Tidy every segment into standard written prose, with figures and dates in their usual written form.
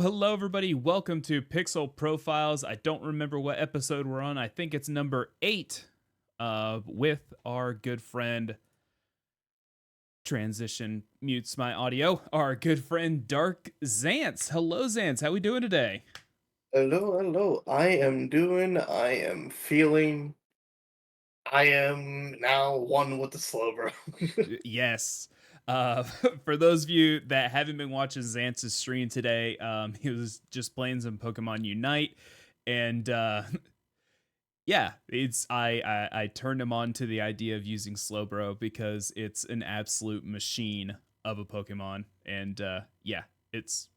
Hello, everybody. Welcome to Pixel Profiles. I don't remember what episode we're on. I think it's number 8 with our good friend, transition mutes my audio, our good friend DarkZantz. Hello, Zantz. How we doing today? Hello, hello. I am feeling, I am now one with the slow bro. Yes. For those of you that haven't been watching Zantz's stream today, he was just playing some Pokemon Unite, and yeah, it's I turned him on to the idea of using Slowbro because it's an absolute machine of a Pokemon, and yeah, it's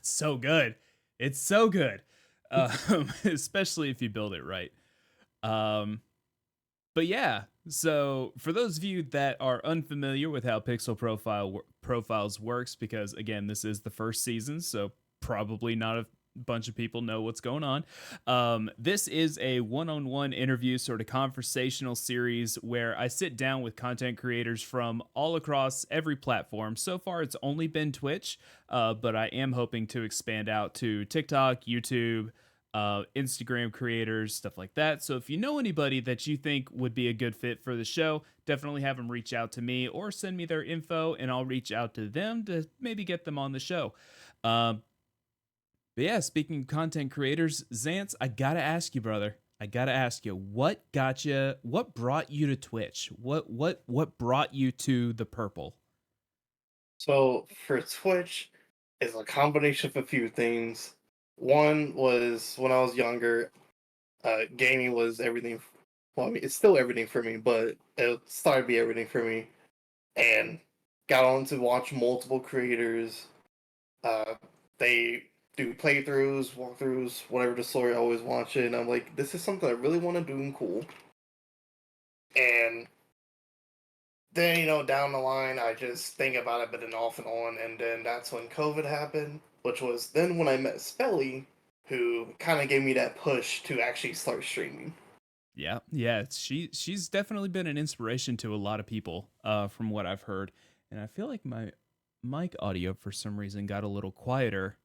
so good, it's so good, especially if you build it right. Um, but yeah, so for those of you that are unfamiliar with how Profiles works, because again, this is the first season, so probably not a bunch of people know what's going on. This is a one-on-one interview, sort of conversational series where I sit down with content creators from all across every platform. So far, it's only been Twitch, but I am hoping to expand out to TikTok, YouTube, Instagram creators, stuff like that. So if you know anybody that you think would be a good fit for the show, definitely have them reach out to me or send me their info, and I'll reach out to them to maybe get them on the show. Um, but yeah, speaking of content creators, Zantz, I gotta ask you, brother. I gotta ask you, what got you? What brought you to Twitch? What brought you to the purple? So for Twitch, it's a combination of a few things. One was when I was younger, gaming was everything. Well, I mean, it's still everything for me, but it started to be everything for me, and got on to watch multiple creators. Uh, they do playthroughs, walkthroughs, whatever the story I always watch it, and I'm like, this is something I really want to do and cool. And then, down the line, I just think about it, but then off and on. And then that's when COVID happened, which was then when I met Spelly, who kind of gave me that push to actually start streaming. Yeah, yeah, she's definitely been an inspiration to a lot of people, from what I've heard. And I feel like my mic audio for some reason got a little quieter.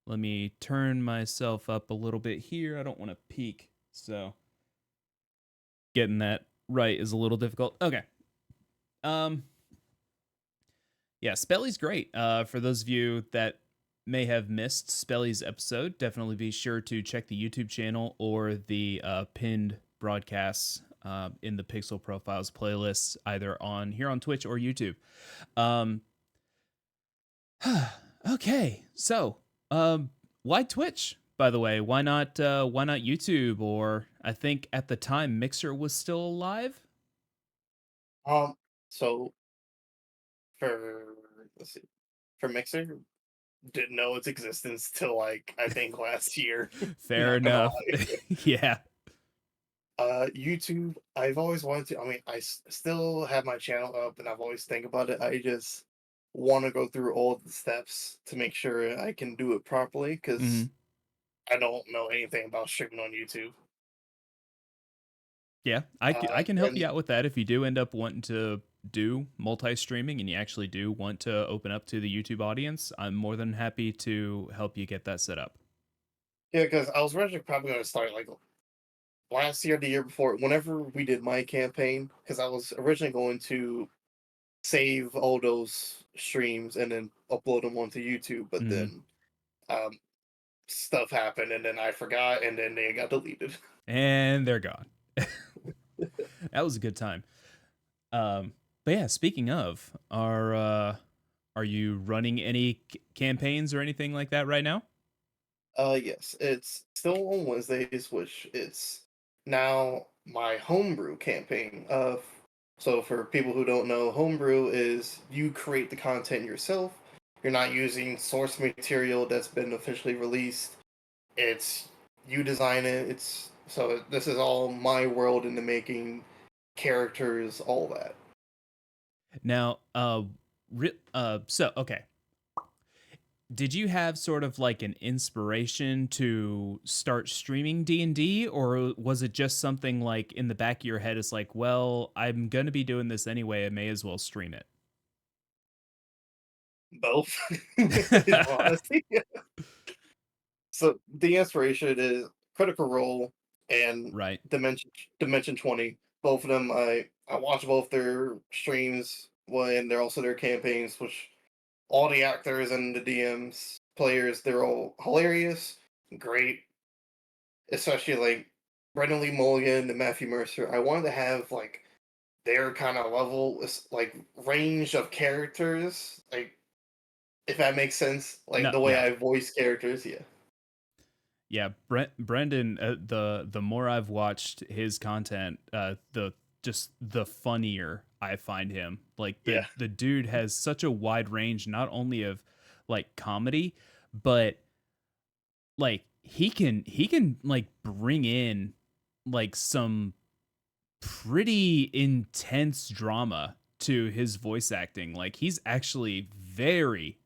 Let me turn myself up a little bit here. I don't want to peak, so getting that right is a little difficult. Okay. Um, yeah, Spelly's great. For those of you that may have missed Spelly's episode, definitely be sure to check the YouTube channel or the pinned broadcasts in the Pixel Profiles playlists, either on here on Twitch or YouTube. Um, okay, so why Twitch? By the way, why not YouTube? Or I think at the time Mixer was still alive. Um, so for let's see, for Mixer, didn't know its existence till like I think last year. Fair Not gonna enough. lie. Yeah. YouTube, I've always wanted to. I mean, still have my channel up, and I've always think about it. I just want to go through all the steps to make sure I can do it properly because Hmm. I don't know anything about streaming on YouTube. Yeah, I can help you And out with that if you do end up wanting to do multi-streaming and you actually do want to open up to the YouTube audience. I'm more than happy to help you get that set up. yeah, because I was originally probably going to start like last year, the year before, whenever we did my campaign, because I was originally going to save all those streams and then upload them onto YouTube, but Hmm. then um, stuff happened and then I forgot and then they got deleted. And they're gone. That was a good time. Um, but yeah, speaking of, are you running any campaigns or anything like that right now? Yes, it's still on Wednesdays, which it's now my homebrew campaign. So for people who don't know, homebrew is you create the content yourself. You're not using source material that's been officially released. It's you design it. It's so this is all my world in the making, characters, all that. Now, so okay, did you have sort of like an inspiration to start streaming D&D, or was it just something like in the back of your head is like, well, I'm going to be doing this anyway, I may as well stream it? both. In all honesty. So the inspiration is Critical Role and Right. Dimension 20. Both of them, I watch both their streams when they're also their campaigns, which all the actors and the DMs, players, they're all hilarious, great. Especially like Brendan Lee Mulligan and Matthew Mercer. I wanted to have like their kind of level, like range of characters, like if that makes sense, like No, the way yeah. I voice characters. Yeah, Yeah, Brendan. The more I've watched his content, the just the funnier I find him. Like yeah. the dude has such a wide range, not only of like comedy, but like he can like bring in like some pretty intense drama to his voice acting. Like he's actually very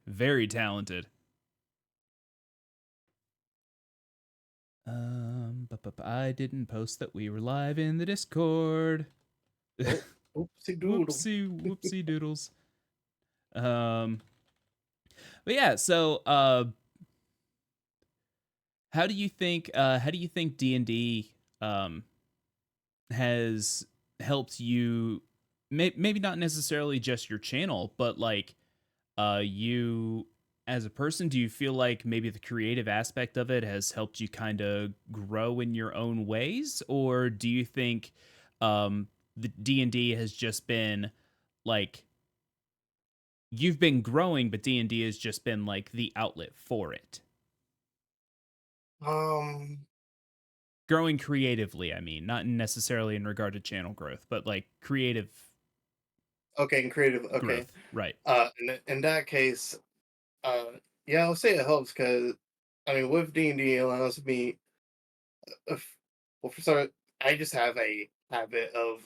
talented. I didn't post that we were live in the Discord. Oh, oopsie doodle. Whoopsie doodles. Um, but yeah, so how do you think D&D has helped you, maybe not necessarily just your channel, but like you as a person? Do you feel like maybe the creative aspect of it has helped you kind of grow in your own ways, or do you think the D&D has just been like you've been growing, but D&D has just been like the outlet for it? Um. Growing creatively, I mean, not necessarily in regard to channel growth, but like creative Okay, and creative. Okay. growth, right? In that case, yeah, I'll say it helps because I mean, with D&D, it allows me. If, well, for start, I just have a habit of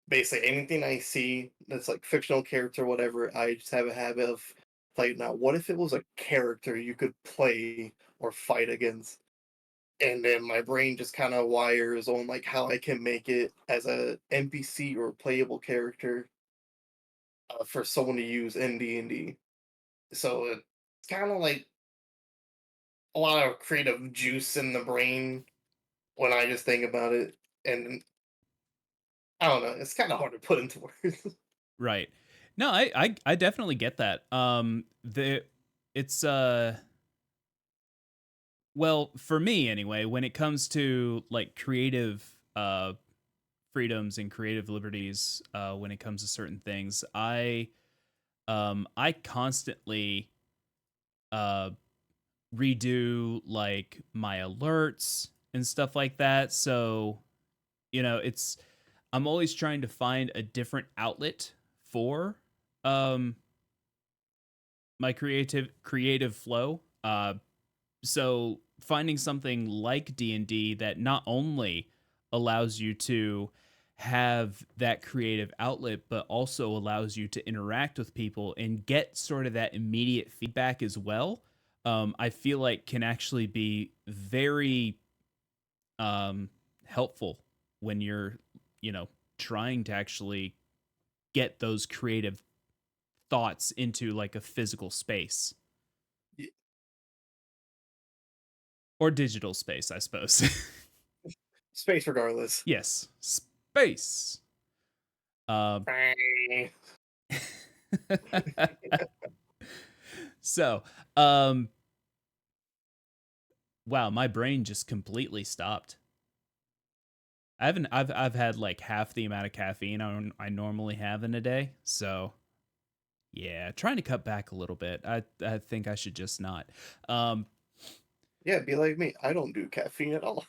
basically anything I see that's like fictional character, whatever. I just have a habit of like, now, what if it was a character you could play or fight against? And then my brain just kind of wires on like how I can make it as a NPC or playable character for someone to use in D&D. So it's kind of like a lot of creative juice in the brain when I just think about it. And I don't know, it's kind of hard to put into words. Right. No, I definitely get that. The it's well, for me anyway, when it comes to like creative freedoms and creative liberties, when it comes to certain things, I constantly uh redo like my alerts and stuff like that. So, it's I'm always trying to find a different outlet for um my creative flow. So finding something like D&D that not only allows you to have that creative outlet, but also allows you to interact with people and get sort of that immediate feedback as well, I feel like can actually be very um, helpful when you're, trying to actually get those creative thoughts into like a physical space Y- or digital space, I suppose. Space regardless. Yes, space. Um, so, um, wow, my brain just completely stopped. I've had like half the amount of caffeine I normally have in a day. So yeah, trying to cut back a little bit. I think I should just not. Um, Yeah, be like me. I don't do caffeine at all.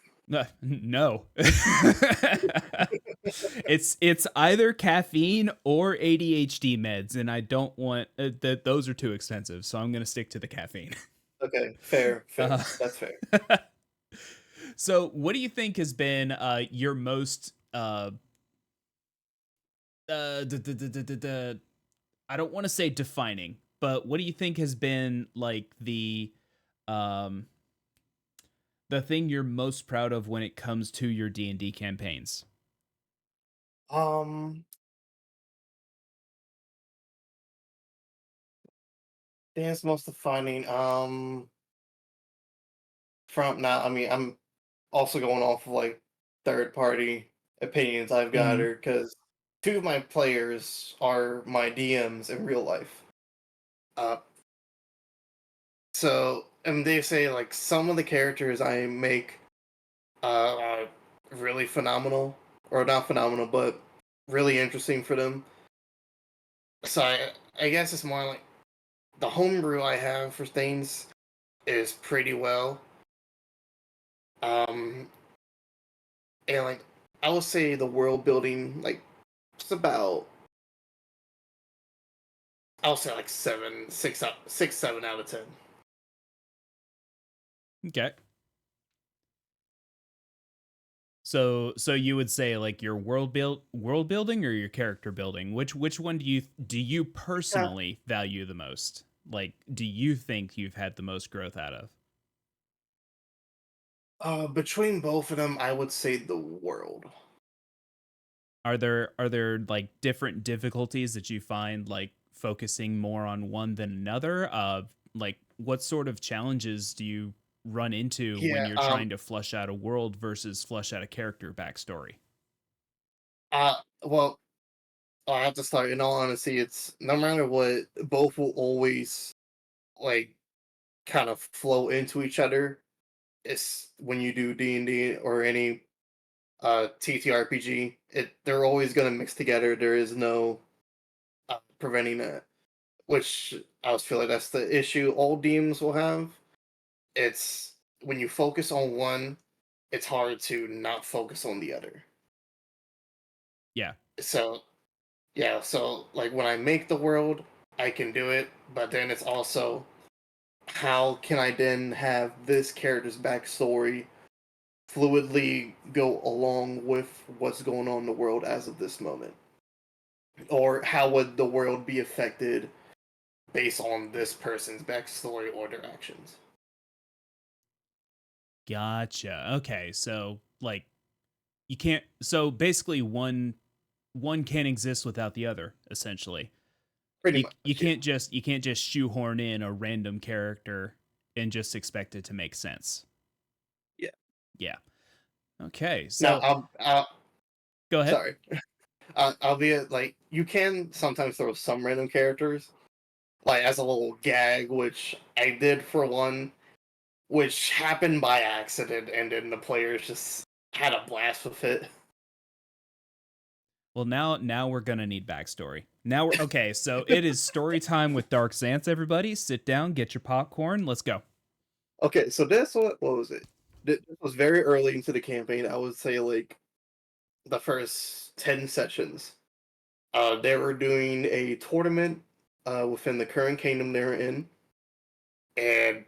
no. It's either caffeine or ADHD meds, and I don't want that. Those are too expensive, so I'm gonna stick to the caffeine. Okay, fair, Uh, fair. That's fair. so, what do you think has been your most I don't want to say defining, but what do you think has been like um the thing you're most proud of when it comes to your D&D campaigns? Um, Dance most defining. From now, I mean, I'm also going off of like third party opinions I've Mhm. gathered because two of my players are my DMs in real life. Uh, and they say like some of the characters I make are really phenomenal, or not phenomenal, but really interesting for them. So I guess it's more like the homebrew I have for things is pretty well. Um, and like I would say the world building, like it's about I'll say like seven, six, 7 out of 10. Okay. So you would say like your world building or your character building? Which one do you Yeah. personally value the most? Like, do you think you've had the most growth out of? Between both of them, I would say the world. Are there like different difficulties that you find like focusing more on one than another? Like what sort of challenges do you run into when Yeah. you're trying to flush out a world versus flush out a character backstory? Well, I have to start. In all honesty, it's no matter what, both will always like kind of flow into each other. It's when you do D&D or any TTRPG, they're always gonna mix together. There is no preventing that. Which I was feel like that's the issue all DMs will have. It's when you focus on one, it's hard to not focus on the other. Yeah. So yeah, so like when I make the world, I can do it, but then it's also how can I then have this character's backstory fluidly go along with what's going on in the world as of this moment? Or how would the world be affected based on this person's backstory or their actions? Gotcha. Okay. So like you can't so basically one can't exist without the other, essentially. Pretty You much, yeah. can't just shoehorn in a random character and just expect it to make sense. Yeah. Yeah. Okay. Now, So I'll go ahead. sorry. I'll be like you can sometimes throw some random characters like as a little gag, which I did for one, which happened by accident, and then the players just had a blast with it. Well, now we're gonna need backstory. Now we're okay. So it is story time with DarkZantz. Everybody, sit down, get your popcorn. Let's go. Okay, so this what was it? This was very early into the campaign. I would say like the first 10 sessions. They were doing a tournament within the current kingdom they were in, and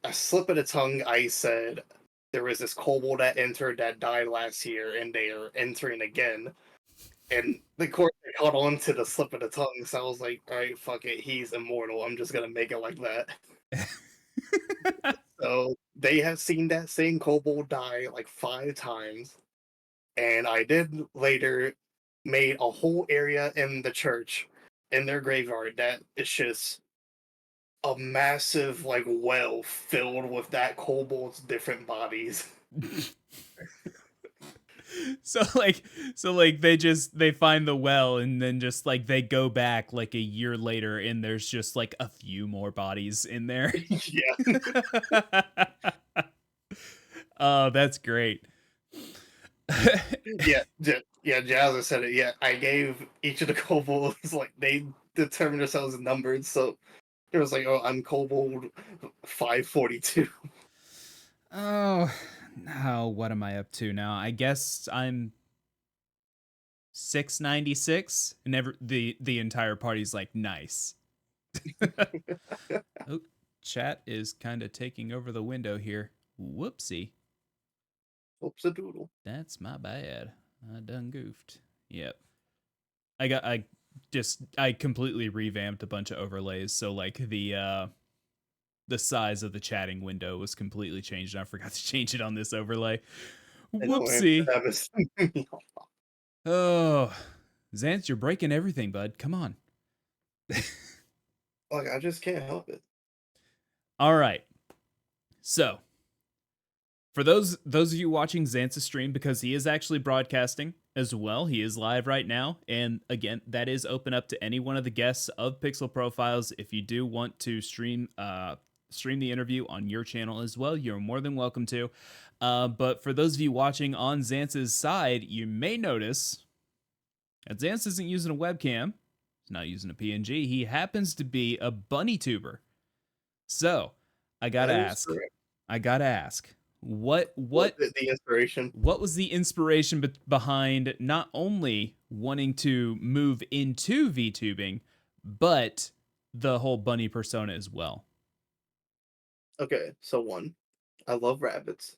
a slip of the tongue, I said there was this kobold that entered that died last year, and they are entering again. And the court they caught on to the slip of the tongue, so I was like, all right, fuck it, he's immortal. I'm just gonna make it like that. So they have seen that same kobold die like 5 times, and I did later made a whole area in the church in their graveyard that is just a massive like well filled with that kobold's different bodies. so like they find the well and then just like they go back like a year later and there's just like a few more bodies in there. Yeah, Oh, that's great. yeah. Jazza said it. Yeah, I gave each of the kobolds like they determined themselves as numbered, so it was like, oh, I'm kobold 542. Oh, now what am I up to now? I guess I'm 696 and the entire party's like nice. Oh, chat is kind of taking over the window here. Whoopsie. Oops a doodle. That's my bad. I done goofed. Yep. I completely revamped a bunch of overlays so like the size of the chatting window was completely changed and I forgot to change it on this overlay. I know, man. Whoopsie. That was Oh, Zance, you're breaking everything, bud. Come on. Like I just can't help it. All right. So, for those of you watching Xanth's stream, because he is actually broadcasting as well, he is live right now, and again, that is open up to any one of the guests of Pixel Profiles. If you do want to stream the interview on your channel as well, you're more than welcome to. But for those of you watching on Xanth's side, you may notice that Xanth isn't using a webcam. He's not using a PNG. He happens to be a bunny tuber. So I gotta That is ask. correct. I gotta ask. What What what the inspiration? what was the inspiration behind not only wanting to move into VTubing, but the whole bunny persona as well? Okay, so one, I love rabbits.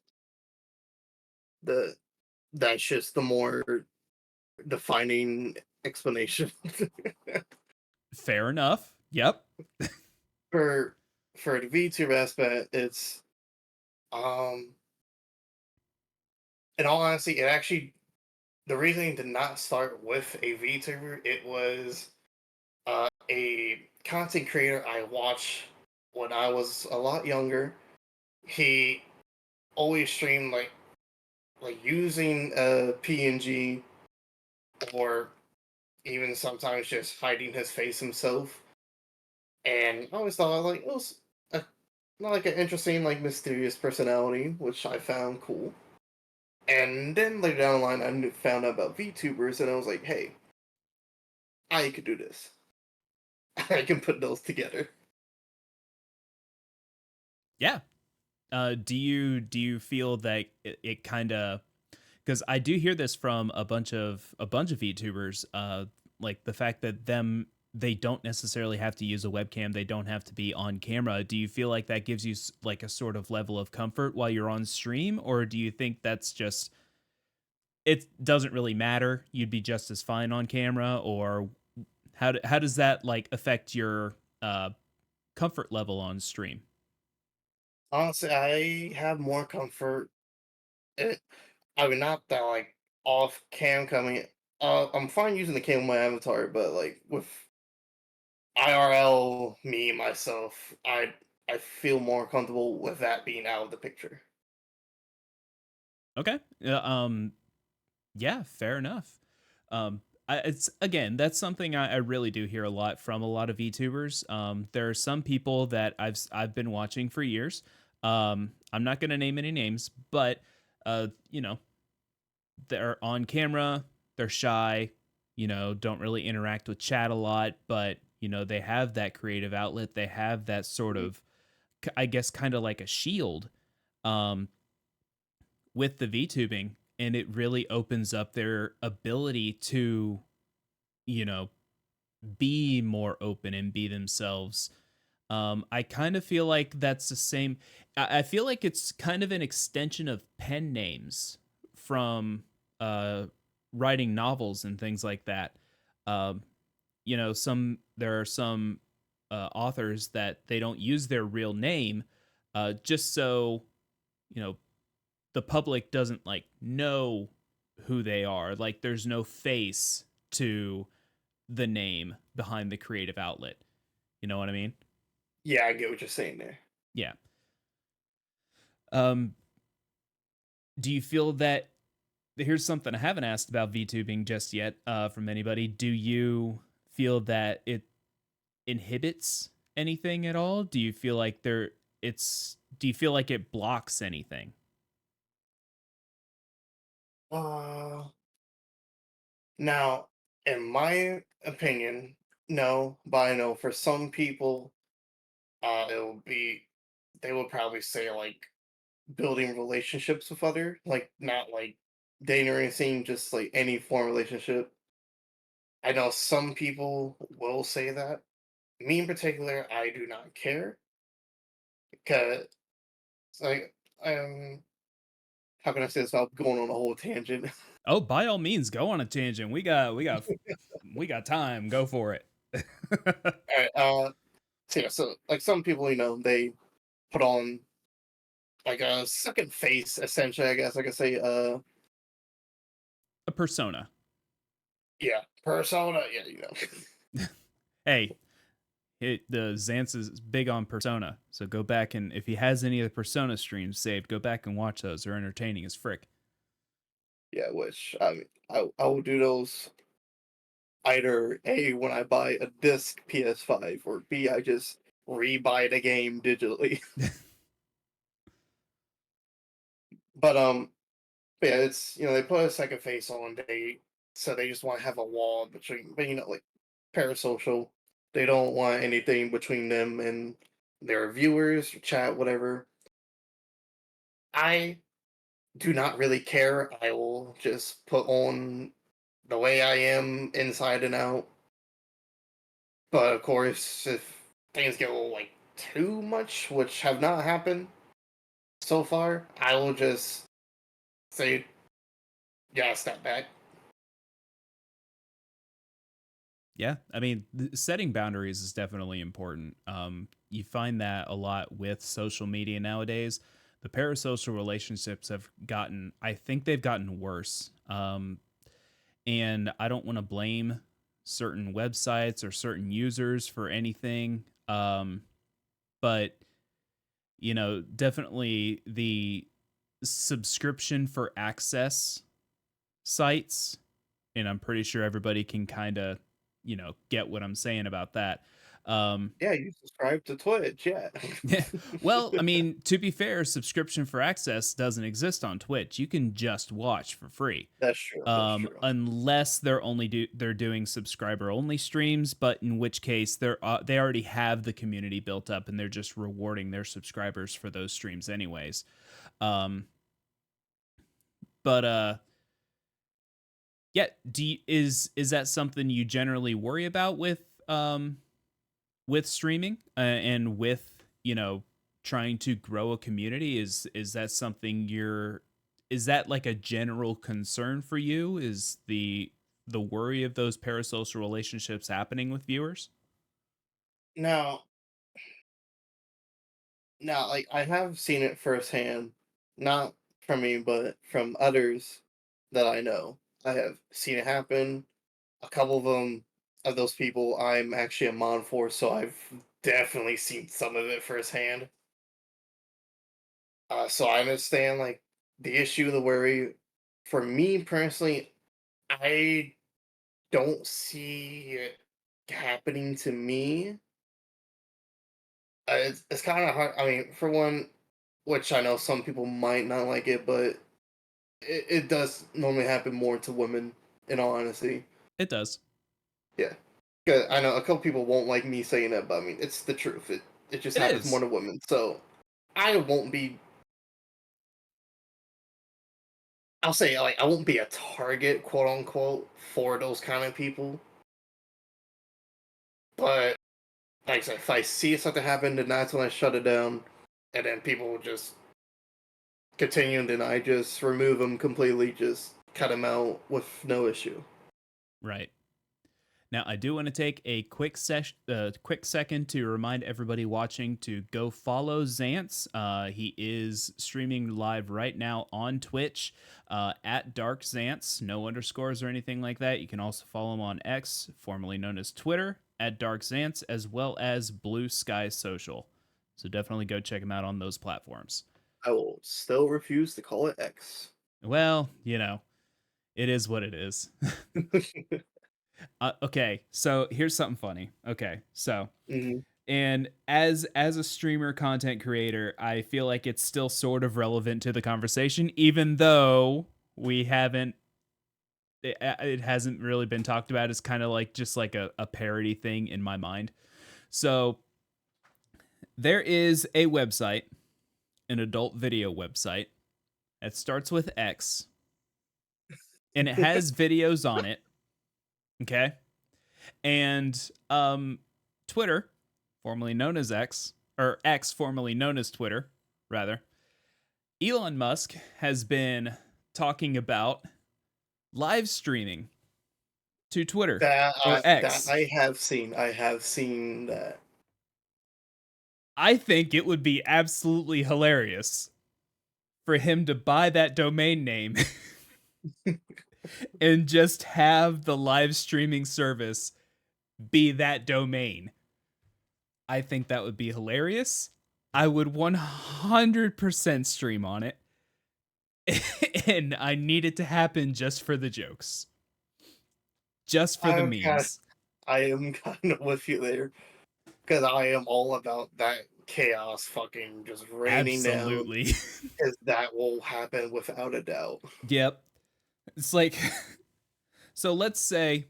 The that's just the more defining explanation. Fair enough. Yep. for for the VTuber aspect, it's um in all honesty, it actually the reasoning did not start with a VTuber. It was a content creator I watched when I was a lot younger. He always streamed like using a PNG or even sometimes just hiding his face himself. And I always thought like it was a, not like an interesting like mysterious personality, which I found cool. And then later down the line, found out about VTubers, and I was like, hey, I could do this. I can put those together. Yeah. Do you feel that it kind of, because I do hear this from a bunch of VTubers, like the fact that they don't necessarily have to use a webcam, they don't have to be on camera. Do you feel like that gives you like a sort of level of comfort while you're on stream, or do you think that's just it doesn't really matter? You'd be just as fine on camera, or how does that like affect your comfort level on stream? Honestly, I have more comfort. eh, I mean, not that like off cam coming. I'm fine using the cam with my avatar, but like with IRL me myself, I feel more comfortable with that being out of the picture. Okay. Yeah, fair enough. It's again, that's something I really do hear a lot from a lot of VTubers. There are some people that I've been watching for years. I'm not going to name any names, but you know, they're on camera, they're shy, don't really interact with chat a lot, but they have that creative outlet. They have that sort Mhm. of, I guess, kind of like a shield. Um, with the VTubing, and it really opens up their ability to, you know, be more open and be themselves. I kind of feel like that's the same. I feel like it's kind of an extension of pen names from uh, writing novels and things like that. Um, there are some authors that they don't use their real name, just so you know the public doesn't like know who they are. Like there's no face to the name behind the creative outlet. You know what I mean? Yeah, I get what you're saying there. Yeah. Um do you feel that here's something I haven't asked about VTubing just yet from anybody. Do you feel that it inhibits anything at all? Do you feel like do you feel like it blocks anything? Uh, Now, in my opinion, no, but I know for some people, it will be they will probably say like building relationships with other, like not like dating or anything, just like any form of relationship. I know some people will say that. Me in particular, I do not care because like how can I say this without going on a whole tangent? Oh, by all means, go on a tangent. We got time. Go for it. Alright, so yeah, so like some people, they put on like a second face, essentially. I guess I could say, A persona. yeah, persona. Hey, The Zantz is big on Persona, so go back and if he has any of the Persona streams saved, go back and watch those. They're entertaining as frick. Yeah, which I mean, I will do those either A, when I buy a disc PS5, or B, I just re-buy the game digitally. But yeah, it's they put a second face on, so they just want to have a wall between, but like parasocial. They don't want anything between them and their viewers, chat, whatever. I do not really care. I will just put on the way I am inside and out. But of course, if things get a little like too much, which have not happened so far, I will just say, yeah, step back. Yeah, I mean, setting boundaries is definitely important. You find that a lot with social media nowadays. The parasocial relationships have gotten, I think they've gotten worse. And I don't want to blame certain websites or certain users for anything. But, definitely the subscription for access sites, and I'm pretty sure everybody can kind of get what I'm saying about that. Yeah, you subscribe to Twitch, yeah. Yeah. Well, I mean, to be fair, subscription for access doesn't exist on Twitch. You can just watch for free. That's true. That's true. Unless they're doing subscriber only streams, but in which case they already have the community built up and they're just rewarding their subscribers for those streams anyways. Um, but yeah, is that something you generally worry about with streaming and with trying to grow a community? Is that something is that like a general concern for you? Is the worry of those parasocial relationships happening with viewers? Now, like I have seen it firsthand, not from me, but from others that I know. I have seen it happen. A couple of those people I'm actually a mod for, so I've definitely seen some of it firsthand. So I understand like the issue, the worry. For me personally, I don't see it happening to me. It's kind of hard. I mean, for one, which I know some people might not like it, but it does normally happen more to women. In all honesty, It does. yeah. 'Cause I know a couple people won't like me saying that, but I mean, it's the truth. It just It happens more is. to women. So I won't be. I'll say like I won't be a target, quote unquote, for those kind of people. But like I said, if I see something happen, then that's when I shut it down, and then people will just continue, and then I just remove them completely, just cut them out with no issue. Right. Now, I do want to take a quick second to remind everybody watching to go follow Zantz. He is streaming live right now on Twitch at DarkZantz, no underscores or anything like that. You can also follow him on X, formerly known as Twitter, at DarkZantz, as well as Blue Sky Social. So definitely go check him out on those platforms. I will still refuse to call it X. Well, it is what it is. Okay, so here's something funny. Okay, so Hmm. and as a streamer content creator, I feel like it's still sort of relevant to the conversation, even though we haven't it hasn't really been talked about. It's kind of like just like a parody thing in my mind. So there is a website, an adult video website that starts with X, and it has videos on it. Okay, and Twitter, formerly known as X, or X, formerly known as Twitter, rather, Elon Musk has been talking about live streaming to Twitter or That X. I have seen. I have seen that. I think it would be absolutely hilarious for him to buy that domain name and just have the live streaming service be that domain. I think that would be hilarious. I would 100% stream on it. And I need it to happen just for the jokes. Just for the I'm kind memes. I am kind of with you there because I am all about that chaos fucking just raining down Absolutely. because that will happen without a doubt. Yep. It's like, so let's say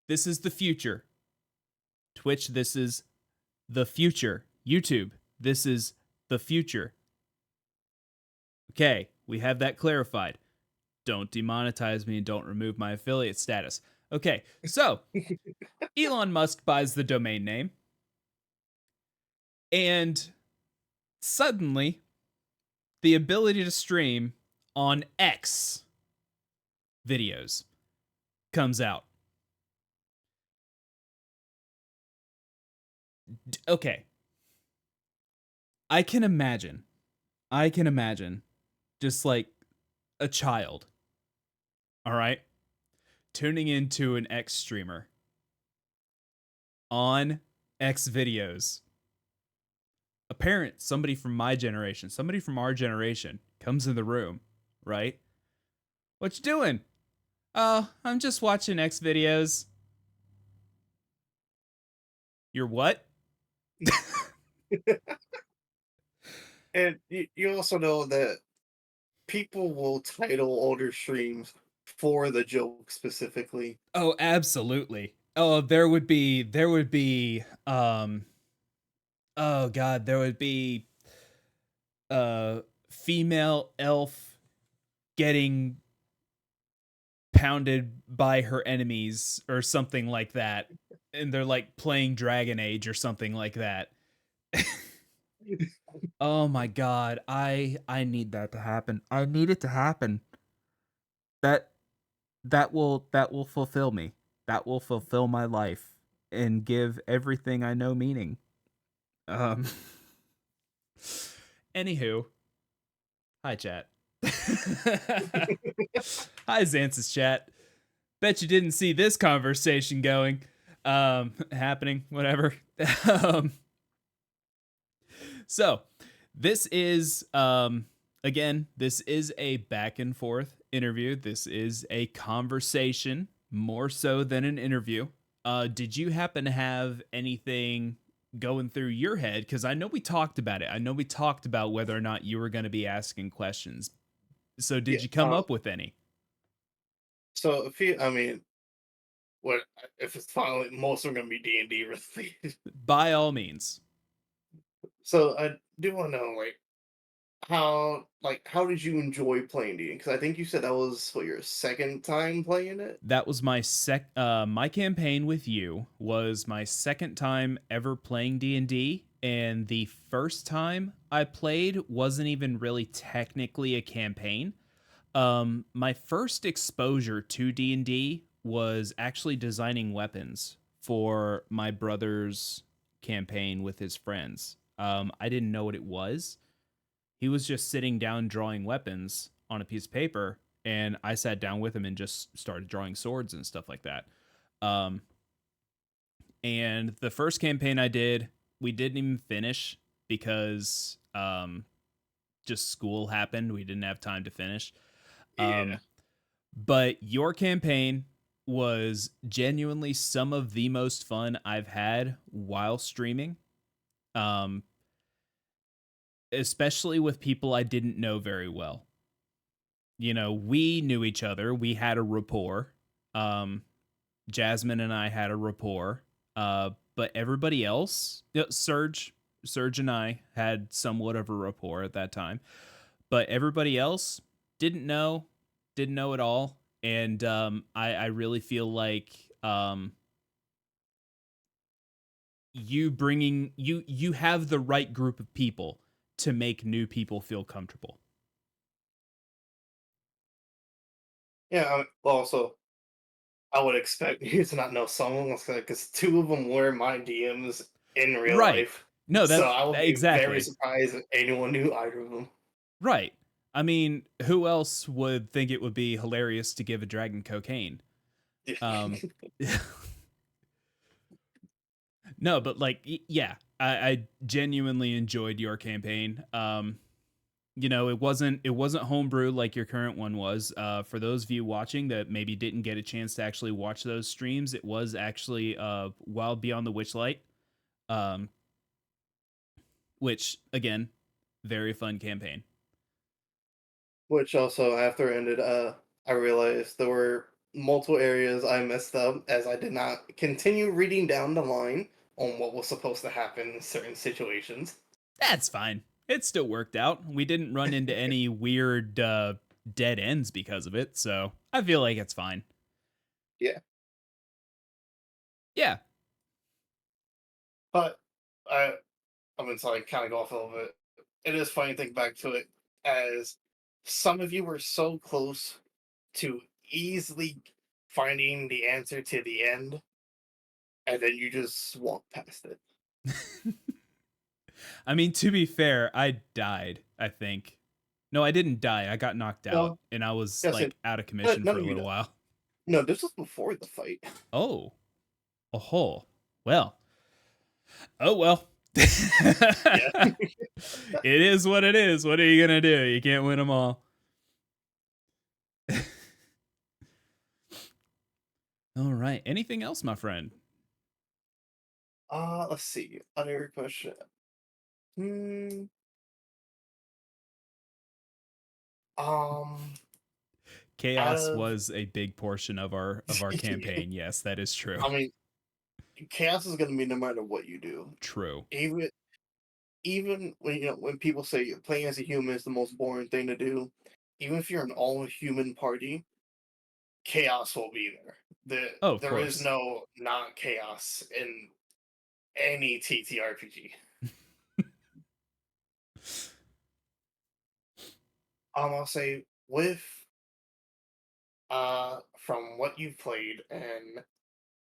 this is the future. Twitch, this is the future. YouTube, this is the future. Okay, we have that clarified. Don't demonetize me and don't remove my affiliate status. Okay, so Elon Musk buys the domain name, and suddenly the ability to stream on X videos comes out. Okay, I can imagine. Just like a child, all right, tuning into an X streamer on X videos. A parent, somebody from my generation, somebody from our generation comes in the room, right? What you doing? Oh, I'm just watching X videos. You're what? And you also know that people will title older streams for the joke specifically. Oh, absolutely. Oh, oh god, there would be female elf getting pounded by her enemies or something like that. And they're like playing Dragon Age or something like that. Oh my god, I need that to happen. I need it to happen. That that will fulfill me. That will fulfill my life and give everything I know meaning. Um Anywho, hi chat. Hi Xanth's chat. Bet you didn't see this conversation going happening, whatever. um so this is again, this is a back and forth interview. This is a conversation more so than an interview. Did you happen to have anything going through your head? Because I know we talked about it. I know we talked about whether or not you were going to be asking questions. So did Yeah. you come up with any? So if you, I mean, what if it's finally most of them gonna be D&D related? By all means. So I do want to know how did you enjoy playing D&D? Because I think you said that was what your second time playing it. That was my campaign with you was my second time ever playing D&D, and the first time I played wasn't even really technically a campaign. My first exposure to D&D was actually designing weapons for my brother's campaign with his friends. I didn't know what it was. He was just sitting down drawing weapons on a piece of paper, and I sat down with him and just started drawing swords and stuff like that. Um, and the first campaign I did, we didn't even finish because just school happened. We didn't have time to finish. Yeah. But your campaign was genuinely some of the most fun I've had while streaming. Um, Especially with people I didn't know very well. You know, we knew each other. We had a rapport. Um, Jasmine and I had a rapport. But everybody else, Serge and I had somewhat of a rapport at that time. But everybody else didn't know at all. And I really feel like you have the right group of people to make new people feel comfortable. Yeah. Well, also, I would expect you to not know someone because two of them were my DMs in real Right. life. No, So that's I would be very exactly. surprised if anyone knew either of them. Right. I mean, who else would think it would be hilarious to give a dragon cocaine? Yeah. Um No, but like, yeah, I genuinely enjoyed your campaign. You know, it wasn't homebrew like your current one was. For those of you watching that maybe didn't get a chance to actually watch those streams, it was actually Wild Beyond the Witchlight, um, which again, very fun campaign. Which also, after it ended, I realized there were multiple areas I messed up as I did not continue reading down the line on what was supposed to happen in certain situations. That's fine. It still worked out. We didn't run into any weird dead ends because of it, so I feel like it's fine. Yeah, Yeah. but I, I'm gonna like kind of go off a little bit. It is funny to think back to it as some of you were so close to easily finding the answer to the end, and then you just walk past it. I mean, to be fair, I died, I think. No, I didn't die. I got knocked out No, and I was yes, like out of commission none for a of you little died. while. No, this was before the fight. Oh. Oh. Well. Oh well. It Yeah. is what it is. What are you going to do? You can't win them all. All right. Anything else, my friend? Let's see. Other question. Hmm. Um. Out Chaos of, was a big portion of our campaign. Yes, that is true. I mean, chaos is gonna be no matter what you do. True. Even even when when people say playing as a human is the most boring thing to do, even if you're an all human party, chaos will be there. Oh, of There is course. no not chaos in any TTRPG. I'll say with from what you've played and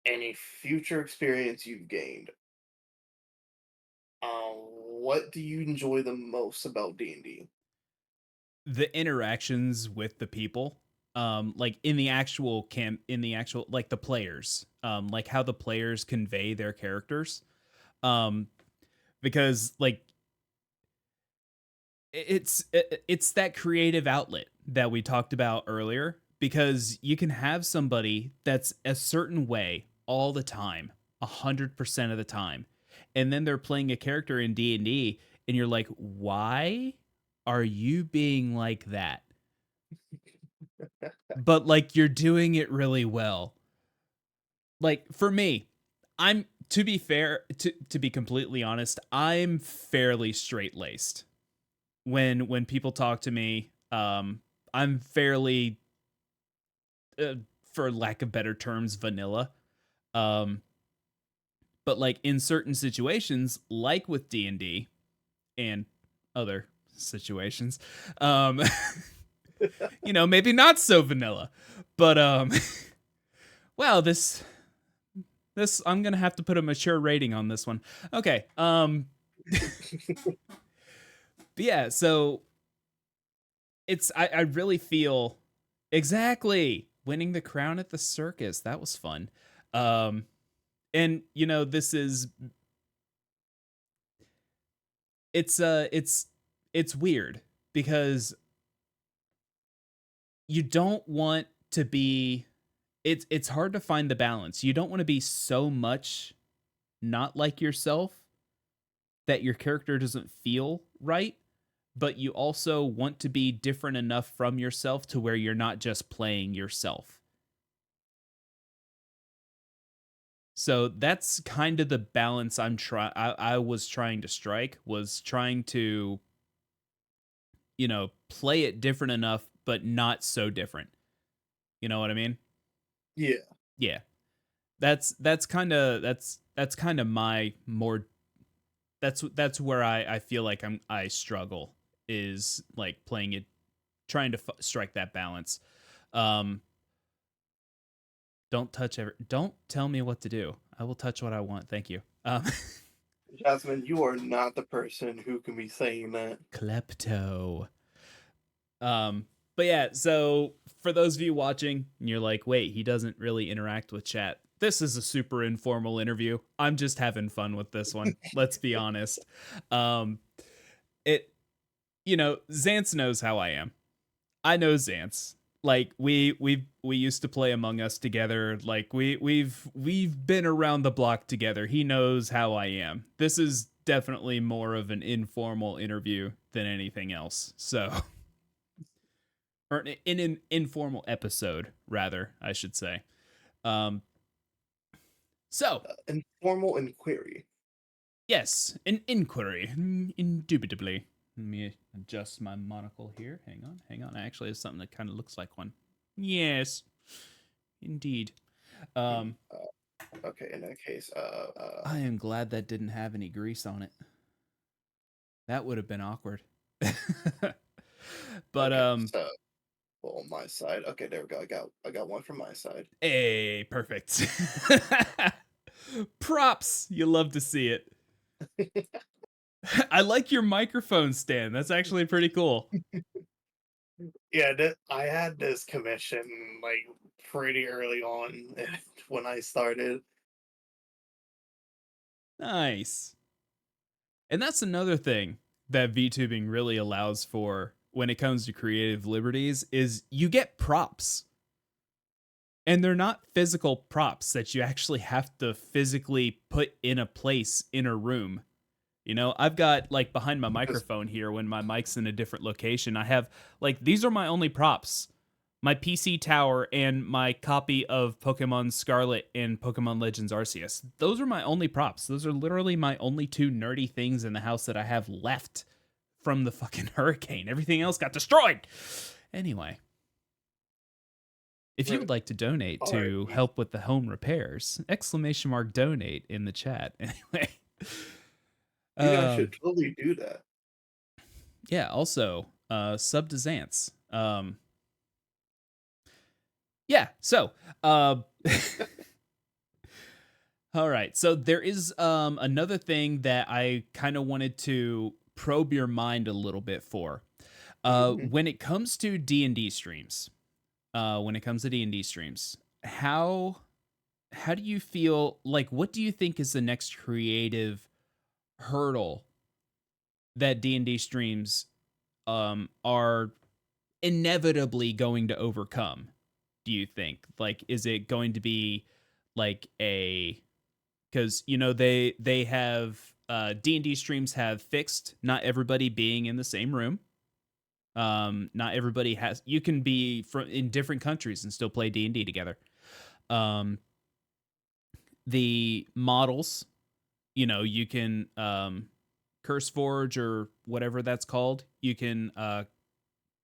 any future experience you've gained, what do you enjoy the most about D&D? The interactions with the people, like in the actual like the players, like how the players convey their characters, um because like it's that creative outlet that we talked about earlier, because you can have somebody that's a certain way all the time, 100% of the time, and then they're playing a character in D&D and D, and you're like, why are you being like that? But like you're doing it really well. Like for me, I'm to be fair, to be completely honest, I'm fairly straight laced. When people talk to me, I'm fairly, uh, for lack of better terms, vanilla. Um, but like in certain situations, like with D&D and other situations, um, maybe not so vanilla, but well, this I'm gonna have to put a mature rating on this one. Okay. But yeah, so I really feel exactly winning the crown at the circus. That was fun. Um and this is it's weird because you don't want to be it's hard to find the balance. You don't want to be so much not like yourself that your character doesn't feel right, but you also want to be different enough from yourself to where you're not just playing yourself. So that's kind of the balance I was trying to strike, was trying to, play it different enough but not so different. You know what I mean? Yeah. Yeah. That's kind of my more that's where I feel like I struggle, is like playing it, trying to strike that balance. Um don't tell me what to do. I will touch what I want. Thank you. Jasmine, you are not the person who can be saying that. Klepto. But yeah, so for those of you watching and you're like, wait, he doesn't really interact with chat. this is a super informal interview. I'm just having fun with this one. Let's be honest. Um, it, Zantz knows how I am. I know Zantz. Like we used to play Among Us together. Like we've been around the block together. He knows how I am. This is definitely more of an informal interview than anything else. So, or an informal episode, rather, I should say. Um, so Informal inquiry. yes, an inquiry, indubitably. Let me adjust my monocle here. Hang on. I actually have something that kind of looks like one. Yes, indeed. Um, Okay, in that case, I am glad that didn't have any grease on it. That would have been awkward. But okay, so on my side. Okay, there we go. I got one from my side. hey, perfect. Props. You love to see it. I like your microphone stand. That's actually pretty cool. Yeah, I had this commission like pretty early on when I started. Nice. And that's another thing that VTubing really allows for when it comes to creative liberties is you get props. And they're not physical props that you actually have to physically put in a place in a room. I've got like behind my Because microphone here when my mic's in a different location, I have like these are my only props. My PC tower and my copy of Pokemon Scarlet and Pokemon Legends Arceus. Those are my only props. Those are literally my only two nerdy things in the house that I have left from the fucking hurricane. Everything else got destroyed. Anyway, if you would like to donate alright, to help with the home repairs, !donate in the chat. Anyway. you guys should Um, totally do that. yeah, also, sub to Zantz. Yeah, so, all right. So there is another thing that I kind of wanted to probe your mind a little bit for. Mhm. When it comes to D&D streams, how do you feel like what do you think is the next creative hurdle that D&D streams are inevitably going to overcome? Do you think? Like is it going to be like a because they have D&D streams have fixed not everybody being in the same room. Not everybody has you can be from in different countries and still play D&D together. Um the models, you can Curse Forge or whatever that's called. You can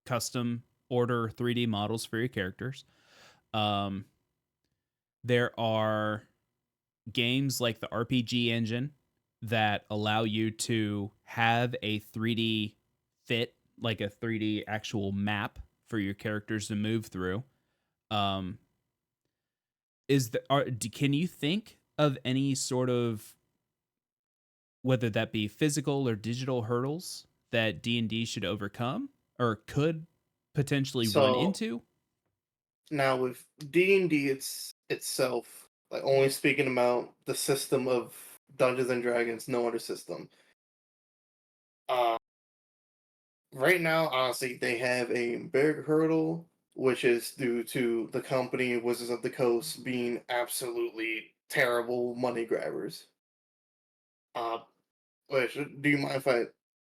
custom order 3D models for your characters. Um there are games like the RPG engine that allow you to have a 3D fit, like a 3D actual map for your characters to move through. Um, can you think of any sort of whether that be physical or digital hurdles that D&D should overcome or could potentially run So into? now with D&D itself, like only speaking about the system of Dungeons and Dragons, no other system. Uh, right now, honestly, they have a big hurdle, which is due to the company Wizards of the Coast being absolutely terrible money grabbers. Uh, which do you mind if I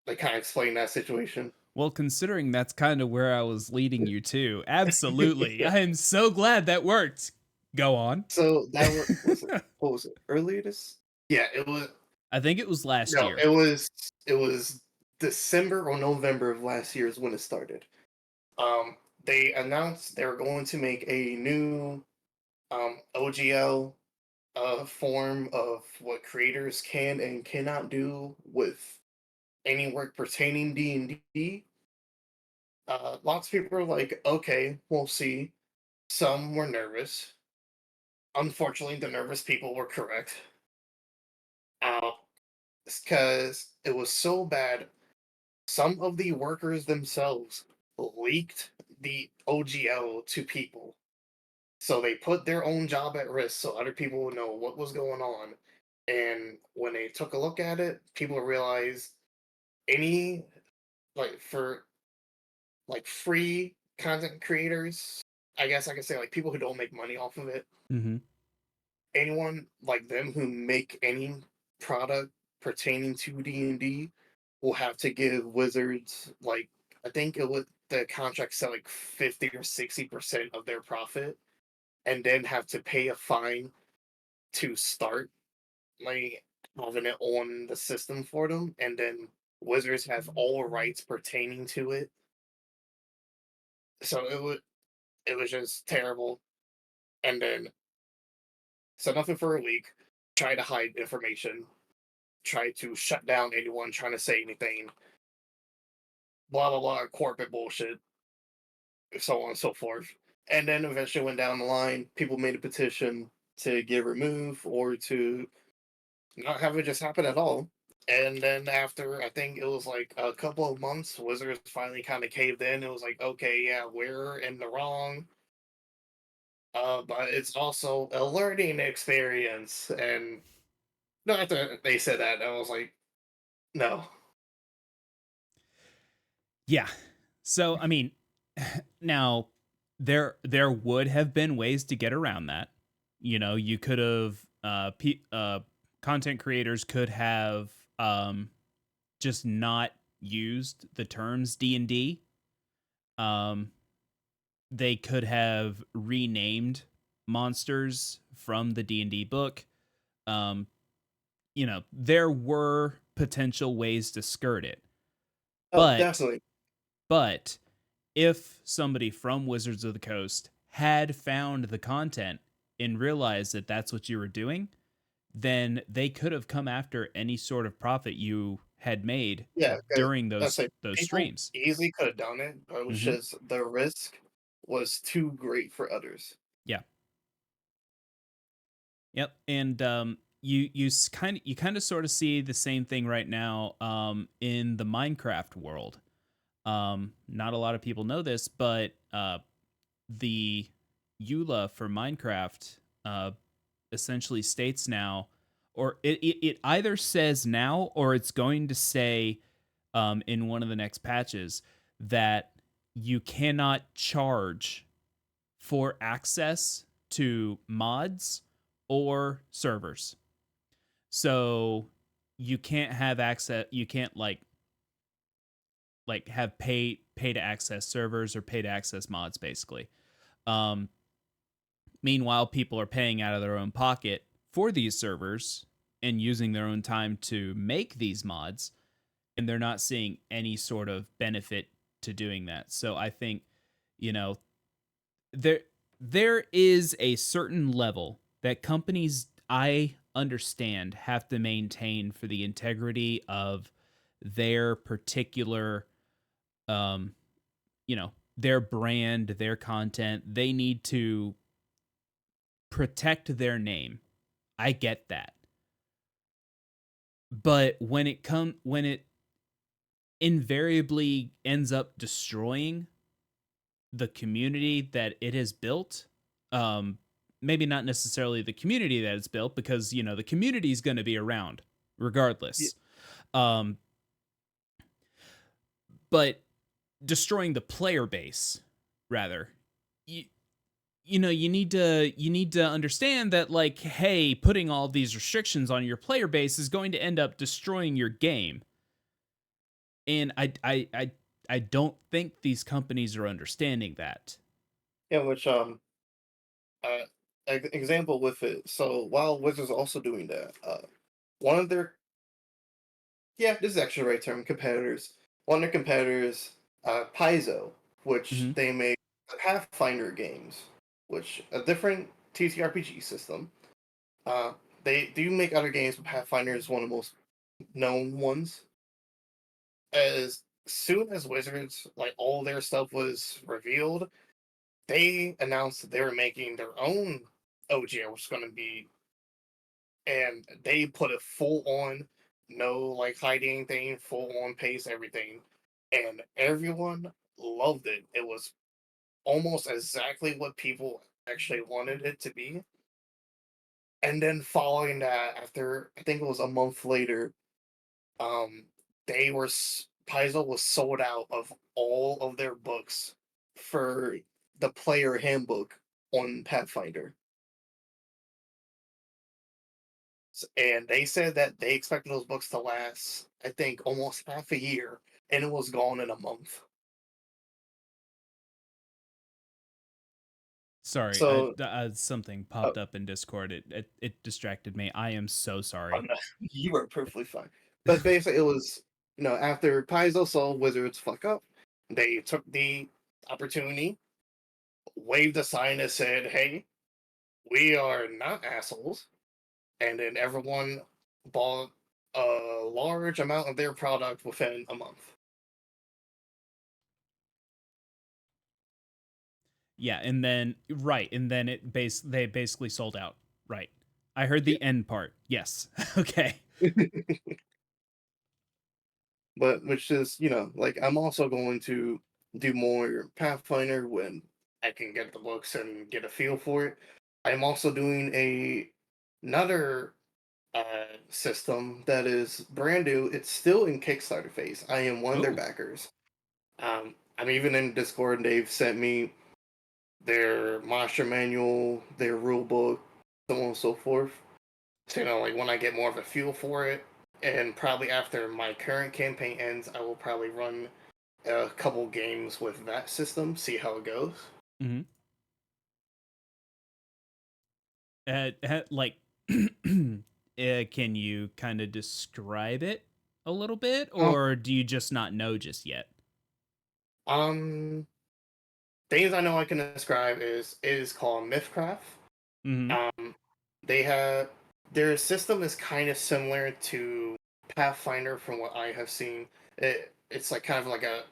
like kind of explain that situation? Well, considering that's kind of where I was leading you to, absolutely. I am so glad that worked. Go on. So that was it. What was it? Earlier this? Yeah, it was. I think it was last No, year. it was December or November of last year is when it started. They announced they were going to make a new OGL form of what creators can and cannot do with any work pertaining D&D. Lots of people were like, okay, we'll see. Some were nervous. Unfortunately, the nervous people were correct. Uh, because it was so bad, some of the workers themselves leaked the OGL to people So they put their own job at risk so other people would know what was going on. And when they took a look at it, people realized any for free content creators, I guess I could say like people who don't make money off of it, Mm-hmm. anyone like them who make any product pertaining to D&D will have to give Wizards like I think it would the contract said like 50 or 60% of their profit and then have to pay a fine to start like having it on the system for them and then Wizards have all rights pertaining to it. So it was just terrible. And then so nothing for a week, try to hide information, try to shut down anyone trying to say anything, blah blah blah, corporate bullshit, so on and so forth. And then eventually went down the line, people made a petition to get removed or to not have it just happen at all. And then after I think it was like a couple of months, Wizards finally kind of caved in. It was like, okay, yeah, we're in the wrong. But it's also a learning experience. And no, after they said that, I was like, no. Yeah. So I mean, now there would have been ways to get around that. You know, you could have content creators could have just not used the terms D&D. Um they could have renamed monsters from the D&D book. Um you know, there were potential ways to skirt it. Oh, But definitely. but if somebody from Wizards of the Coast had found the content and realized that that's what you were doing, then they could have come after any sort of profit you had made Yeah, because during I those say those people streams. easily could have done it, but it was Hmm. just the risk was too great for others. Yeah. Yep. And you kind of sort of see the same thing right now in the Minecraft world. Not a lot of people know this, but the EULA for Minecraft essentially states now, or it either says now or it's going to say in one of the next patches that you cannot charge for access to mods or servers. So you can't have access. You can't have pay to access servers or pay to access mods, basically. Um, Meanwhile, people are paying out of their own pocket for these servers and using their own time to make these mods, and they're not seeing any sort of benefit to doing that. So I think, you know, there there is a certain level that companies I understand have to maintain for the integrity of their particular um their brand, their content. They need to protect their name. I get that. But when it invariably ends up destroying the community that it has built, um maybe not necessarily the community that it's built, because the community is going to be around Yeah, regardless. Um but destroying the player base, rather, you, you need to understand that, like, hey, putting all these restrictions on your player base is going to end up destroying your game. And I don't think these companies are understanding that. yeah, which uh example with it. So while Wizards are also doing that, one of their yeah, this is actually the right term, competitors. One of their competitors, Paizo, which Hmm. they make Pathfinder games, which a different TTRPG system. Uh, they do make other games, but Pathfinder is one of the most known ones. As soon as Wizards, like all their stuff was revealed, they announced that they were making their own OGL, which is going to be, and they put it full on, no like hiding anything, full on pace, everything, and everyone loved it. It was almost exactly what people actually wanted it to be. And then following that, after I think it was a month later, um, Paizo was sold out of all of their books for the player handbook on Pathfinder. And they said that they expected those books to last, I think, almost half a year, and it was gone in a month. Sorry, So, something uh, popped up in Discord. It distracted me. I am so oh, sorry. no, you were perfectly fine. But basically, it was, after Paizo saw Wizards fuck up, they took the opportunity, waved a sign that said, "Hey, we are not assholes," and then everyone bought a large amount of their product within a month. Yeah, and then right, and then they basically sold out. Right. I heard the end part. Yes. Okay. Yeah. But which is, like I'm also going to do more Pathfinder when I can get the books and get a feel for it. I'm also doing another system that is brand new. It's still in Kickstarter phase. I am one of their Oh. backers. I'm even in Discord, and they've sent me their monster manual, their rule book, so on and so forth. So, like when I get more of a feel for it, and probably after my current campaign ends, I will probably run a couple games with that system, see how it goes. Hmm. Like, can you kind of describe it a little bit, Um, or do you just not know just yet? um, Things I know I can describe is it is called Mythcraft. Hmm. Um, they have their system is kind of similar to Pathfinder from what I have seen. It's like kind of like a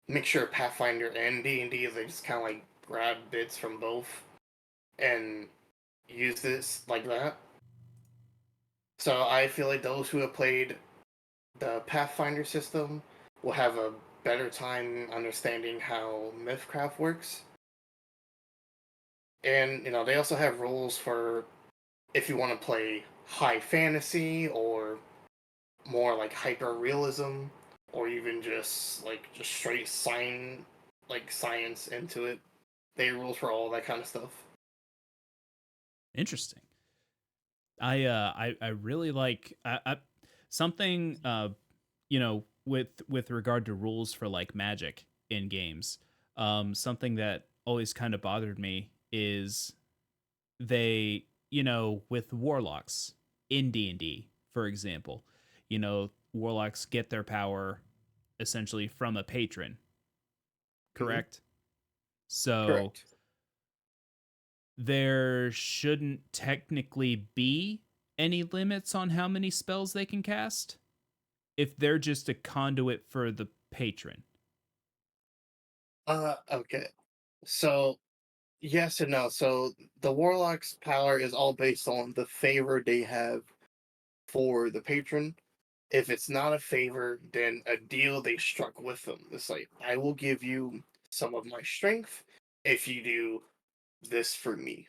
mixture of Pathfinder and D&D. They just kind of like grab bits from both and use this like that. So I feel like those who have played the Pathfinder system will have a better time understanding how Mythcraft works. And they also have rules for if you want to play high fantasy or more like hyper realism, or even just straight science into it. They have rules for all that kind of stuff. Interesting. I really like something with regard to rules for like magic in games. Something that always kind of bothered me is they, with warlocks in D&D, for example, warlocks get their power essentially from a patron, Hmm. correct? So Correct. there shouldn't technically be any limits on how many spells they can cast if they're just a conduit for the patron. Okay. So yes and no. So the warlock's power is all based on the favor they have for the patron. If it's not a favor, then a deal they struck with them. It's like, I will give you some of my strength if you do this for me.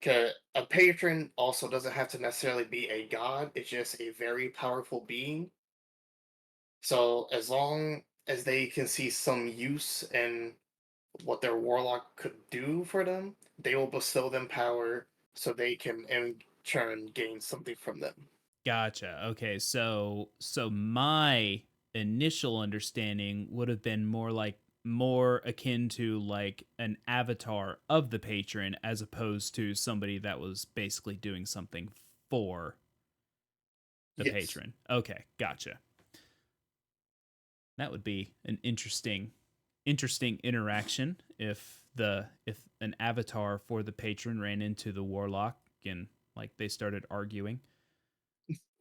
'Kay, a patron also doesn't have to necessarily be a god, it's just a very powerful being. So as long as they can see some use in what their warlock could do for them, they will bestow them power so they can in turn gain something from them. Gotcha. Okay, so my initial understanding would have been more akin to like an avatar of the patron as opposed to somebody that was basically doing something for the Yes. patron. Okay, gotcha. That would be an interesting interaction if an avatar for the patron ran into the warlock and like they started arguing.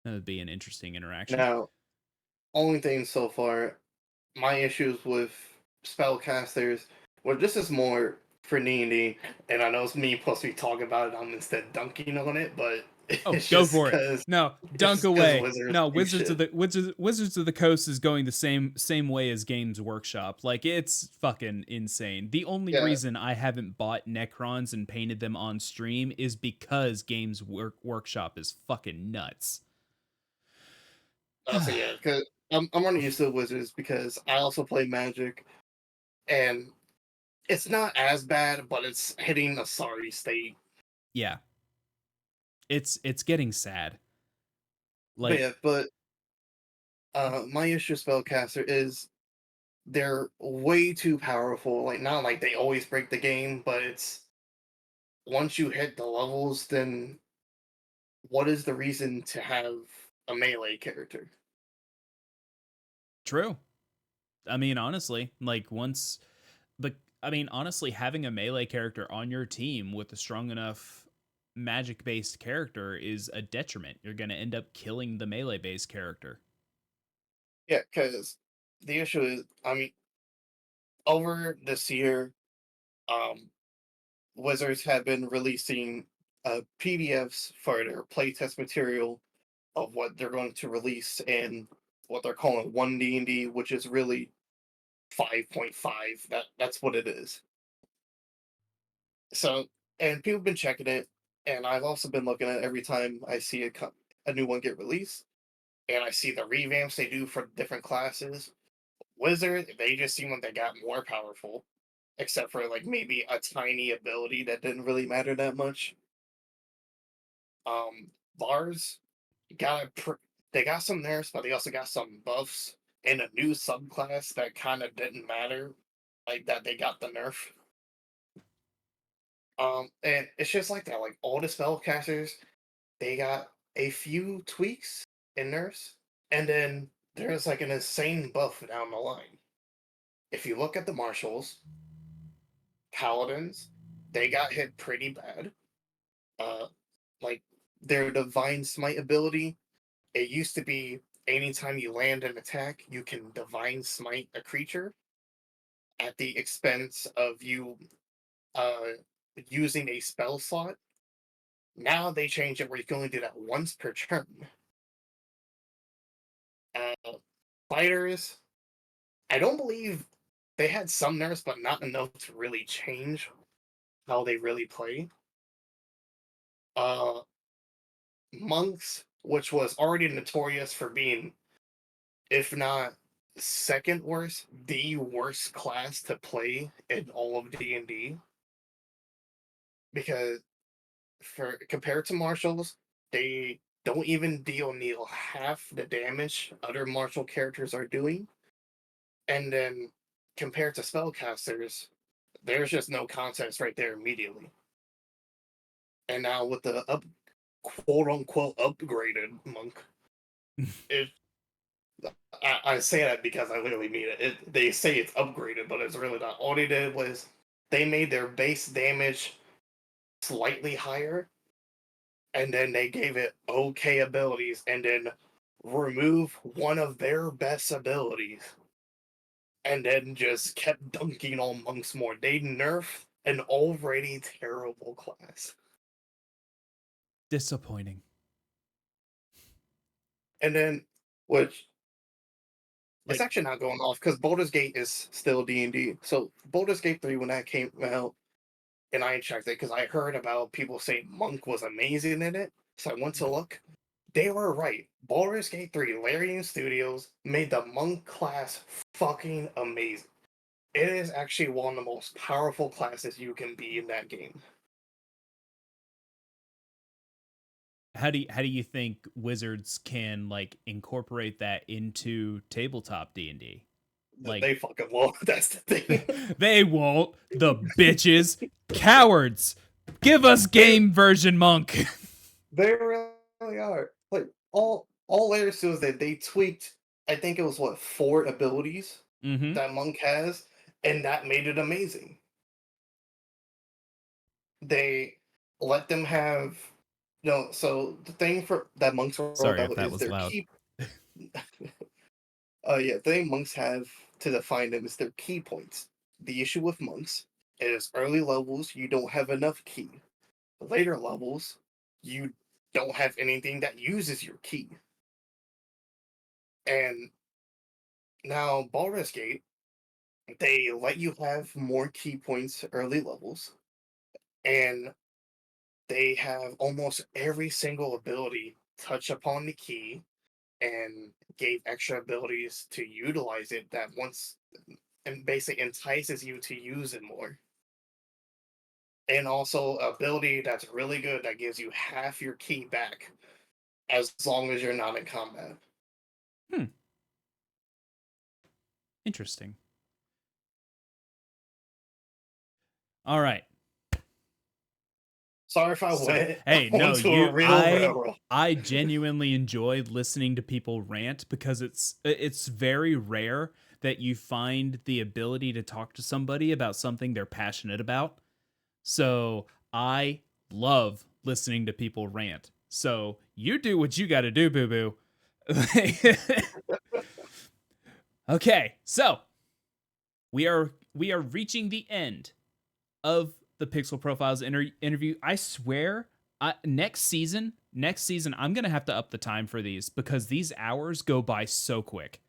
That would be an interesting interaction. Now, only thing so far, my issues with spellcasters, well, this is more for D&D, and I know it's me supposed to be talking about it, I'm instead dunking on it, but Oh, It's go just for it. because No, it's dunk just because away. Wizards No, do shit. Wizards of the Coast is going the same way as Games Workshop. Like it's fucking insane. The only Yeah. reason I haven't bought Necrons and painted them on stream is because Workshop is fucking nuts. So yeah, because I'm running used to Wizards because I also play Magic, and it's not as bad, but it's hitting a sorry state. Yeah, it's getting sad. But Like yeah, but my issue with Spellcaster is they're way too powerful. Like not like they always break the game, but it's once you hit the levels, then what is the reason to have a melee character? true. I mean, honestly, like once the I mean, honestly, having a melee character on your team with a strong enough magic based character is a detriment. You're going to end up killing the melee based character. Yeah, because the issue is, I mean, over this year, um, Wizards have been releasing PDFs for their playtest material of what they're going to release in what they're calling 1D&D, which is really 5.5. That's what it is. So, and people have been checking it, and I've also been looking at it every time I see a new one get released, and I see the revamps they do for different classes. Wizard, they just seem like they got more powerful, except for like maybe a tiny ability that didn't really matter that much. Bars got they got some nerfs, but they also got some buffs and a new subclass that kind of didn't matter, like that they got the nerf. And it's just like that. Like all the spellcasters, they got a few tweaks and nerfs, and then there's like an insane buff down the line. If you look at the marshals, paladins, they got hit pretty bad. Uh, like their divine smite ability, it used to be anytime you land an attack, you can divine smite a creature at the expense of you uh using a spell slot. Now they change it where you can only do that once per turn. Uh, Fighters, I don't believe they had some nerfs, but not enough to really change how they really play. Uh, Monks, which was already notorious for being, if not second worst, the worst class to play in all of D&D, because for compared to marshals, they don't even deal half the damage other martial characters are doing, and then compared to spellcasters, there's just no contest right there immediately. And now with the quote unquote upgraded monk, it I say that because I literally mean it. They say it's upgraded, but it's really not. All they did was they made their base damage slightly higher, and then they gave it okay abilities, and then remove one of their best abilities, and then just kept dunking on monks more. They nerfed an already terrible class. Disappointing. And then, which it's Like actually not going off because Baldur's Gate is still D&D. So Baldur's Gate 3, when that came out, and I checked it because I heard about people saying Monk was amazing in it. So I went to look. They were right. Baldur's Gate 3, Larian Studios made the Monk class fucking amazing. It is actually one of the most powerful classes you can be in that game. how do you think Wizards can like incorporate that into tabletop D&D? Like They fucking won't. That's the thing. they won't. The bitches, cowards. Give us they game version monk. they really are. Like all layers to is that they tweaked. I think it was what 4 abilities Mm-hmm. that Monk has, and that made it amazing. They let them have so the thing for that monks are Sorry if about that is was their loud. key. Yeah, the thing monks have to define them is their key points. The issue with monks is early levels you don't have enough key. Later levels, you don't have anything that uses your key. And now Baldur's Gate, they let you have more key points early levels, and they have almost every single ability touch upon the key and gave extra abilities to utilize it that once and basically entices you to use it more. And also ability that's really good that gives you half your key back as long as you're not in combat. Hmm. Interesting. All right. Sorry if I So, went hey, no, onto a real railroad. I genuinely enjoy listening to people rant because it's very rare that you find the ability to talk to somebody about something they're passionate about. So, I love listening to people rant. So, you do what you got to do, boo boo. Okay, so we are reaching the end of the Pixel Profiles interview. I swear, next season, I'm gonna have to up the time for these because these hours go by so quick.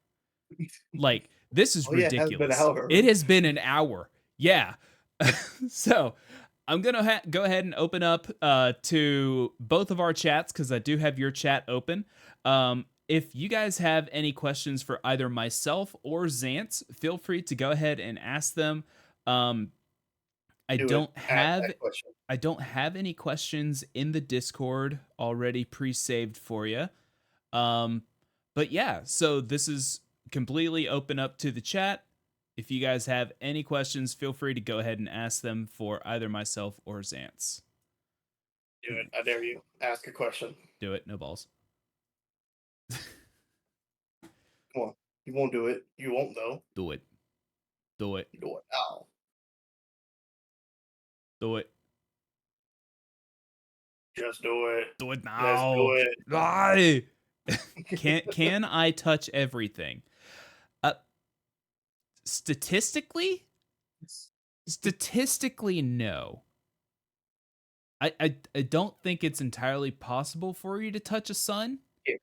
Like this is Oh yeah, it has been ridiculous. out It already. has been an hour. Yeah. So I'm gonna go ahead and open up to both of our chats because I do have your chat open. If you guys have any questions for either myself or Zantz, feel free to go ahead and ask them. Um, I Do it. don't Ask have that question. I don't have any questions in the Discord already pre-saved for you. Um, but yeah, so this is completely open up to the chat. If you guys have any questions, feel free to go ahead and ask them for either myself or Zantz. Do it. I dare you. Ask a question. Do it, no balls. Come on. You won't do it. You won't though. Do it. Do it. Do it now. Do it. Just do it. Do it Let's now. do Why? it. Can I touch everything? Uh statistically, statistically no. I don't think it's entirely possible for you to touch a sun. Yeah,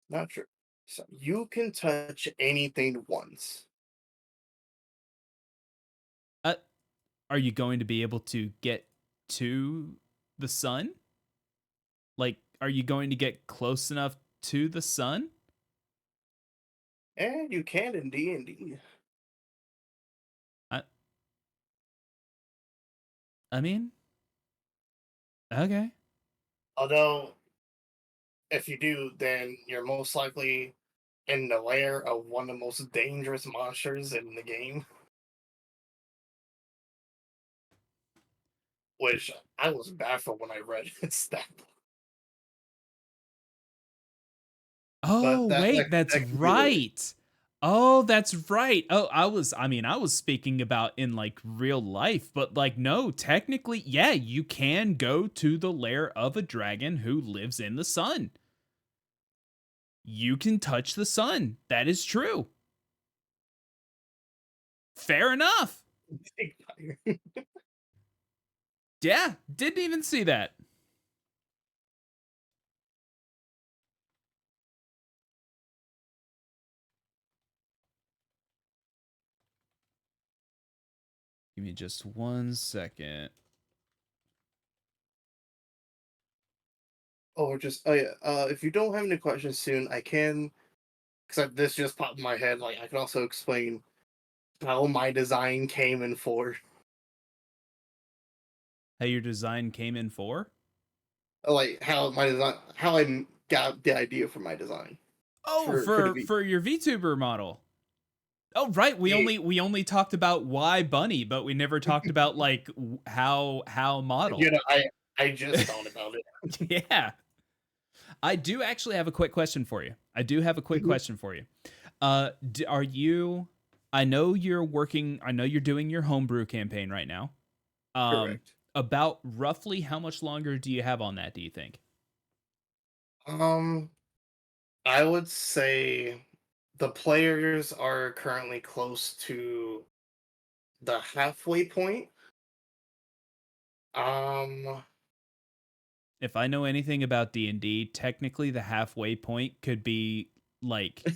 not true. So you can touch anything once. Uh, are you going to be able to get to the sun? Like, are you going to get close enough to the sun? And you can in D&D. I I mean, okay. Although, if you do, then you're most likely in the lair of one of the most dangerous monsters in the game, which I was baffled when I read its that. Oh, But wait, that's that can be later. right. Oh, that's right. Oh, I was speaking about in like real life, but like no, technically, yeah, you can go to the lair of a dragon who lives in the sun. You can touch the sun. That is true. Fair enough. Yeah, didn't even see that. Give me just 1 second. Or just oh yeah. If you don't have any questions soon, I can because this just popped in my head. Like I can also explain how my design came in for. How your design came in for? Like how my design, how I got the idea for my design Oh, for the V. for your VTuber model. Oh, right. Yeah, We only talked about why bunny, but we never talked about like how you model. know, I just thought about it. Yeah. I do actually have a quick question for you. I do have a quick Mhm. question for you. Are you? I know you're working. I know you're doing your homebrew campaign right now. Um, Correct. about roughly how much longer do you have on that? Do you think? Um, I would say the players are currently close to the halfway point. Um, If I know anything about D&D, technically the halfway point could be like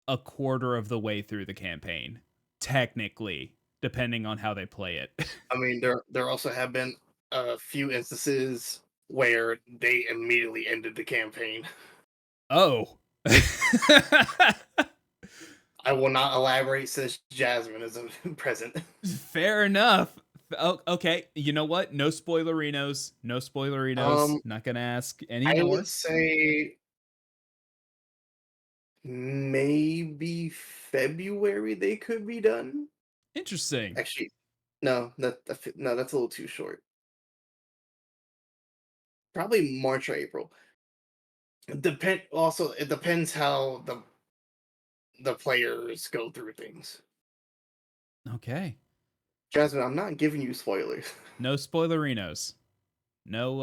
a quarter of the way through the campaign. Technically, depending on how they play it. I mean, there also have been a few instances where they immediately ended the campaign. Oh. I will not elaborate since Jasmine isn't present. Fair enough. Oh, okay. You know what? No spoilerinos. No spoilerinos. Um, Not gonna ask I would anymore. say maybe February they could be done. Interesting. Actually, no, no, that's a little too short. Probably March or April. It depends how the players go through things. Okay. Jasmine, I'm not giving you spoilers. No spoilerinos. No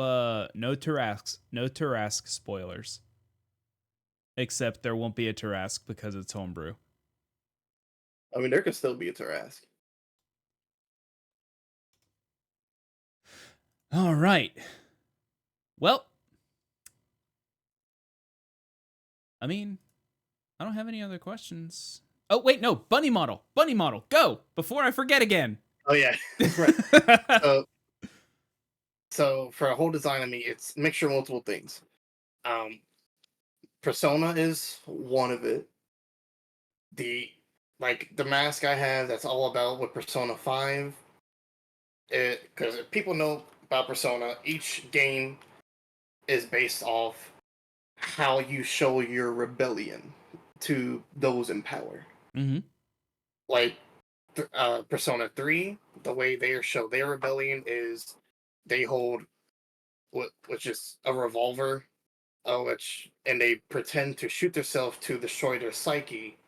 Tarask spoilers. Except there won't be a Tarask because it's homebrew. I mean, there could still be a Tarask. All right. Well, I mean, I don't have any other questions. Oh, wait, no. Bunny model. Bunny model. Go before I forget again. Oh yeah, right. So, so for a whole design of me, it's a mixture of multiple things. Um, Persona is one of it. The the mask I have that's all about with Persona 5. Because if people know about Persona, each game is based off how you show your rebellion to those in power. Mm-hmm. Like Persona 3, the way they show their rebellion is they hold which is a revolver, and they pretend to shoot themselves to destroy their psyche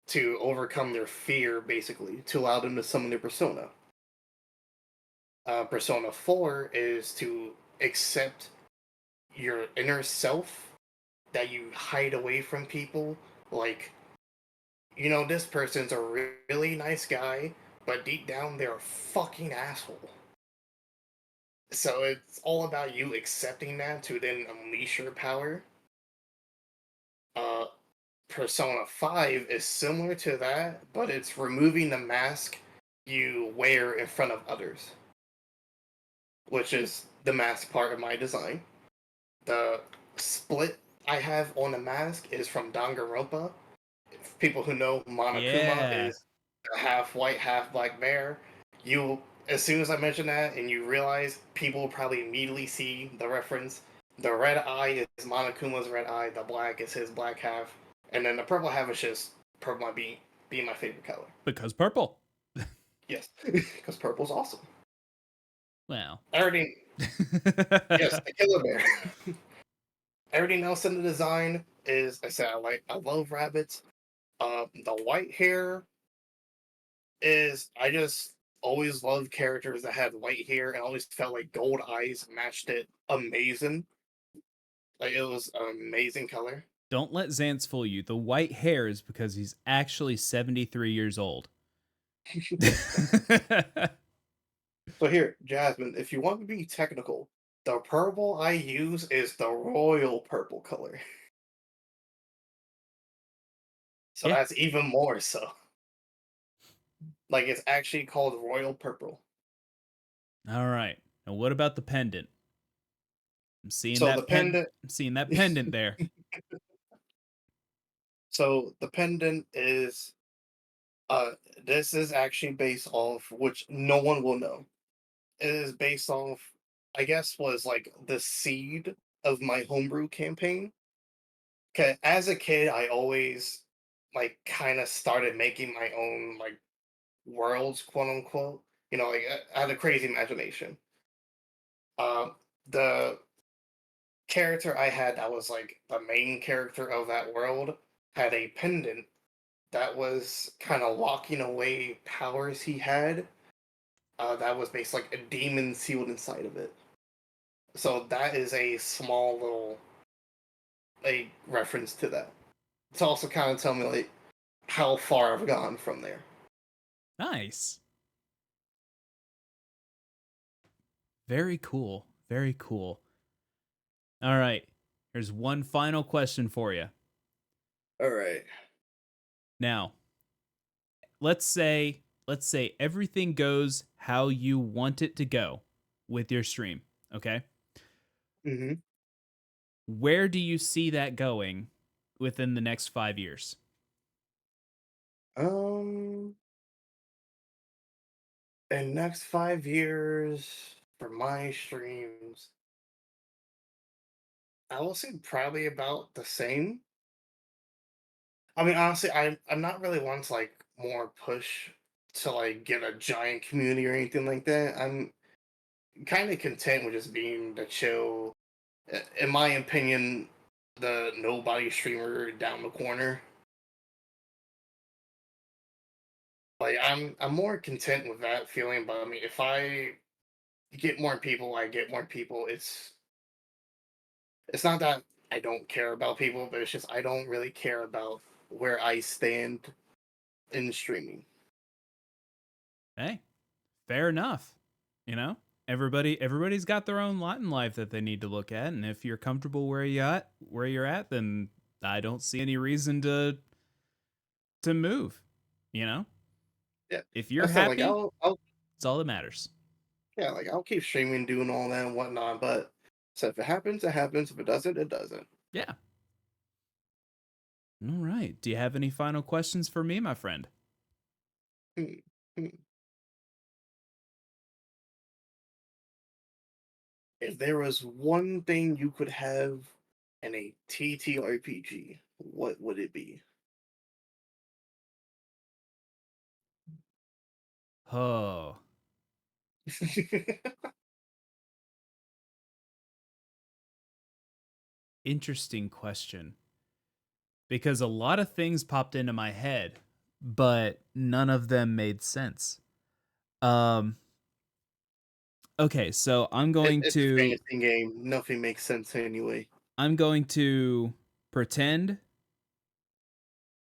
to overcome their fear, basically, to allow them to summon their persona. Persona 4 is to accept your inner self that you hide away from people. Like, this person's a really nice guy, but deep down they're a fucking asshole. So it's all about you accepting that to then unleash your power. Uh, Persona 5 is similar to that, but it's removing the mask you wear in front of others, which is the mask part of my design. The split I have on the mask is from Danganronpa. If people who know, Monokuma Yeah. is a half white, half black bear. You, as soon as I mention that, and you realize, people will probably immediately see the reference. The red eye is Monokuma's red eye. The black is his black half, and then the purple half is just purple. Being my favorite color. Because purple. Yes, because purple's awesome. Well. I already yes, the killer bear. Everything else in the design is, I said, I love rabbits. The white hair is, I just always loved characters that had white hair, and always felt like gold eyes matched it amazing. Like, it was an amazing color. Don't let Zantz fool you. The white hair is because he's actually 73 years old. So here, Jasmine, if you want to be technical, the purple I use is the royal purple color. So Yeah. that's even more so. Like, it's actually called royal purple. All right. Now what about the pendant? So the pendant I'm seeing that pendant there. so the pendant is uh this is actually based off, which no one will know. It is based off, I guess, was like the seed of my homebrew campaign. 'Kay, as a kid, I always like kind of started making my own like worlds, quote unquote. Like, I had a crazy imagination. Uh, the character I had that was like the main character of that world had a pendant that was kind of locking away powers he had. That was based like a demon sealed inside of it. So that is a small little a reference to that. It's also kind of tell me like how far I've gone from there. Nice. Very cool. Very cool. All right. Here's one final question for you. All right. Now, let's say everything goes how you want it to go with your stream, okay? Mm-hmm. Where do you see that going within the next 5 years? Um, in next 5 years for my streams, I will say probably about the same. I mean, honestly, I'm not really one to like more push to like get a giant community or anything like that. I'm kind of content with just being the chill, in my opinion, the nobody streamer down the corner. Like I'm more content with that feeling. But I mean, if I get more people, I get more people. It's not that I don't care about people, but it's just I don't really care about where I stand in streaming. Hey, fair enough. You know, everybody's got their own lot in life that they need to look at, and if you're comfortable where you're at, then I don't see any reason to move. You know, Yeah, if you're I said like happy, I'll it's all that matters. yeah, like I'll keep streaming, doing all that and whatnot. But so if it happens, it happens. If it doesn't, it doesn't. Yeah. All right. Do you have any final questions for me, my friend? Hmm, hmm. If there was one thing you could have in a TTRPG, what would it be? Oh, interesting question. Because a lot of things popped into my head, but none of them made sense. Um okay, so It's a fantasy game. Nothing makes sense anyway. I'm going to pretend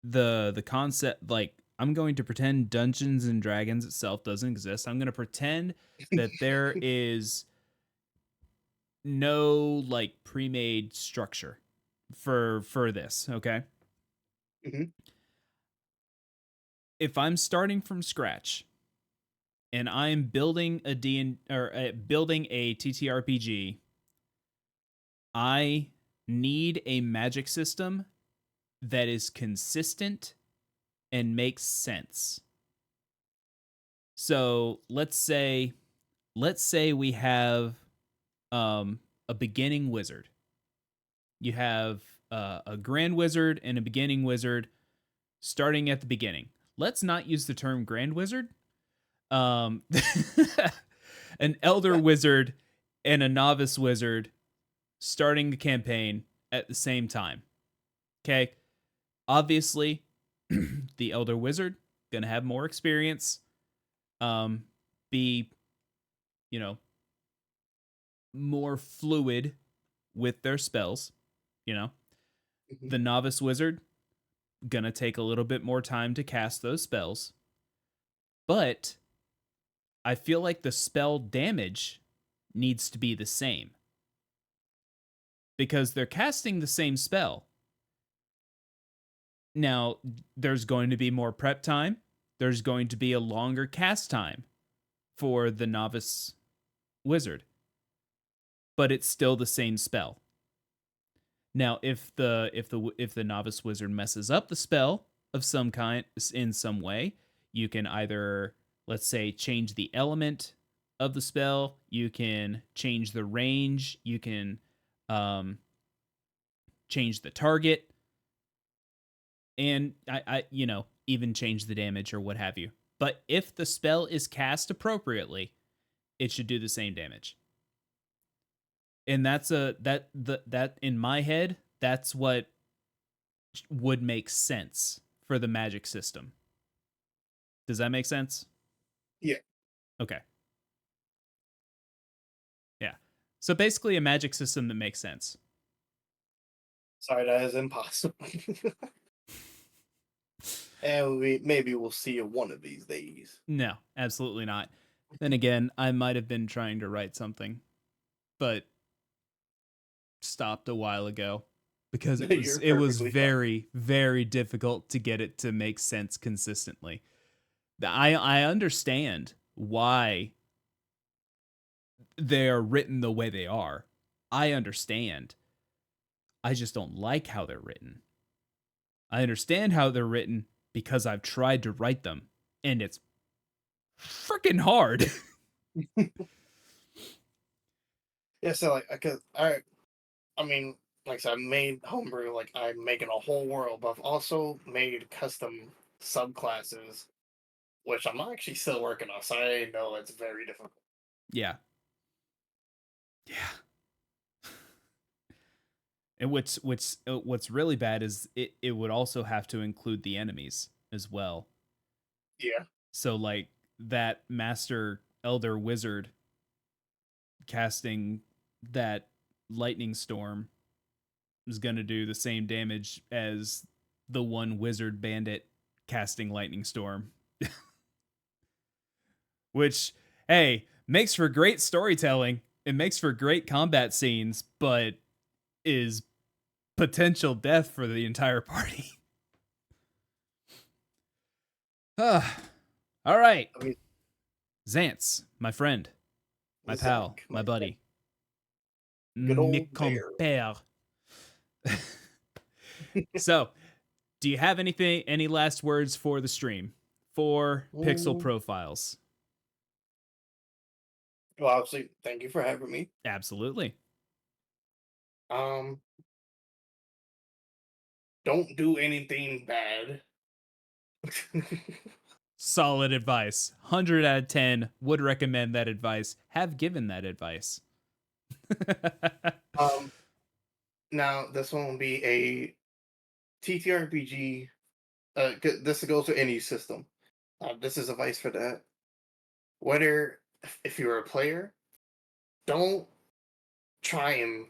the concept, like I'm going to pretend Dungeons and Dragons itself doesn't exist. I'm going to pretend that there is no like pre-made structure for this, okay? Mhm, If I'm starting from scratch and I'm building a building a TTRPG, I need a magic system that is consistent and makes sense. So let's say we have um, a beginning wizard. You have a grand wizard and a beginning wizard starting at the beginning. Let's not use the term grand wizard. Um, an elder wizard and a novice wizard starting the campaign at the same time. Okay. Obviously, the elder wizard gonna have more experience, um, be, you know, more fluid with their spells, you know. mhm. The novice wizard gonna take a little bit more time to cast those spells, but I feel like the spell damage needs to be the same because they're casting the same spell. Now, there's going to be more prep time. There's going to be a longer cast time for the novice wizard, but it's still the same spell. Now, if the novice wizard messes up the spell of some kind in some way, you can either, let's say, change the element of the spell, you can change the range, you can um change the target, and even change the damage or what have you. But if the spell is cast appropriately, it should do the same damage. And that in my head, that's what would make sense for the magic system. Does that make sense? Yeah, Okay. Yeah. So basically a magic system that makes sense. sorry, that is impossible. And maybe we'll see it one of these days. No, absolutely not. Then again, I might have been trying to write something, but stopped a while ago because You're it was perfectly fine. very, very difficult to get it to make sense consistently. I understand why they are written the way they are. I understand. I just don't like how they're written. I understand how they're written because I've tried to write them, and it's freaking hard. Yeah, so like, I mean, like I said, I made homebrew. Like I'm making a whole world, but I've also made custom subclasses, which I'm actually still working on. So I know it's very difficult. Yeah. Yeah. And what's really bad is it would also have to include the enemies as well. Yeah. So like that master elder wizard casting that lightning storm is going to do the same damage as the one wizard bandit casting lightning storm. Which, hey, makes for great storytelling. It makes for great combat scenes, but is potential death for the entire party. All right. I mean, Zantz, my friend, my pal, Zach, my my friend, buddy. good Me old bear. compere. So, do you have any last words for the stream? For Pixel Mm, Profiles? well, obviously, thank you for having me. Absolutely. Um, don't do anything bad. Solid advice. 100 out of 10 would recommend that advice. Have given that advice. um, now this one will be a TTRPG. This goes to any system. This is advice for that. Whether if you're a player, don't try and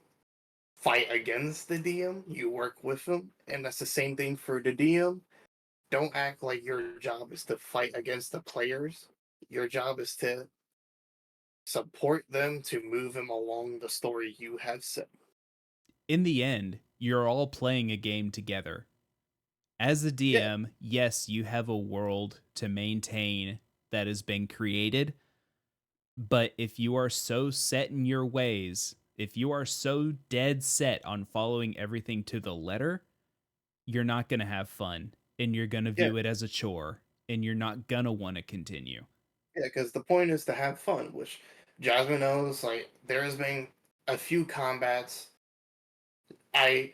fight against the DM. You work with them, and that's the same thing for the DM. Don't act like your job is to fight against the players. Your job is to support them to move them along the story you have set. In the end, you're all playing a game together. As a Yeah, DM, yes, you have a world to maintain that has been created. But if you are so set in your ways, if you are so dead set on following everything to the letter, you're not going to have fun and you're going to yeah, view it as a chore and you're not going to want to continue. yeah. Because the point is to have fun, which Jasmine knows. Like there has been a few combats I,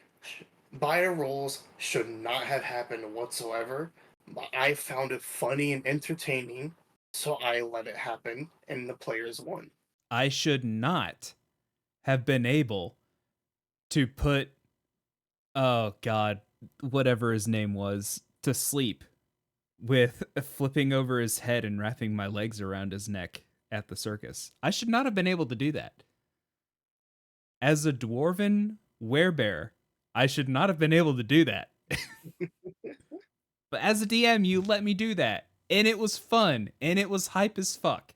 by the rules, should not have happened whatsoever. But I found it funny and entertaining, so I let it happen, and the players won. I should not have been able to put, oh God, whatever his name was, to sleep with flipping over his head and wrapping my legs around his neck at the circus. I should not have been able to do that. As a dwarven werebear, I should not have been able to do that. But as a DM, you let me do that. And it was fun. And it was hype as fuck.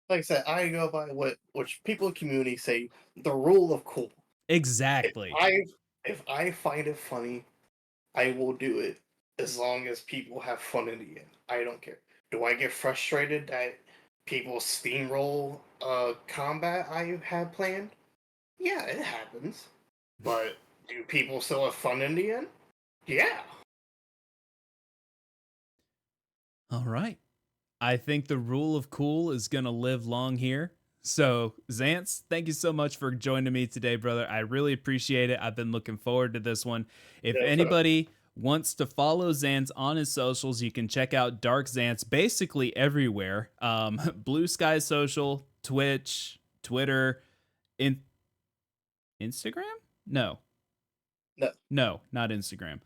Like I said, I go by what which people in the community say the rule of cool. If Exactly. I if I find it funny, I will do it as long as people have fun in the end. I don't care. Do I get frustrated that people steamroll combat I had planned? Yeah, it happens. But do people still have fun in the end? Yeah. All right. I think the rule of cool is going to live long here. So, Zantz, thank you so much for joining me today, brother. I really appreciate it. I've been looking forward to this one. If Yeah, anybody wants to follow Zantz on his socials, you can check out DarkZantz basically everywhere. Blue Sky Social, Twitch, Twitter, in Instagram? No, no, no, not Instagram.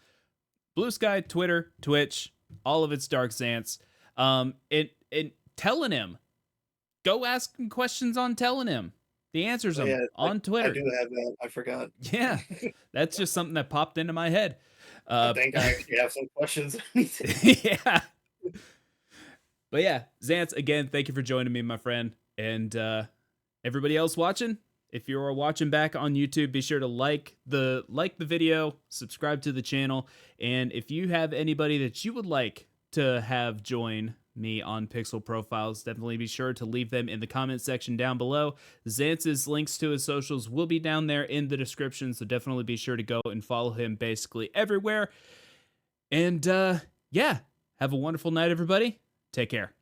Blue Sky, Twitter, Twitch, all of it's DarkZantz. It telling him. Go ask him questions on telling him. He answers oh, them yeah, on I Twitter. do have that. I forgot. Yeah, that's just something that popped into my head. I Uh, think I actually have some questions. yeah, but yeah, Zantz, again, thank you for joining me, my friend, and everybody else watching. if you're watching back on YouTube, be sure to like the video, subscribe to the channel, and if you have anybody that you would like to have join me on Pixel Profiles, definitely be sure to leave them in the comment section down below. Zantz's links to his socials will be down there in the description, so definitely be sure to go and follow him basically everywhere. And yeah, have a wonderful night, everybody. Take care.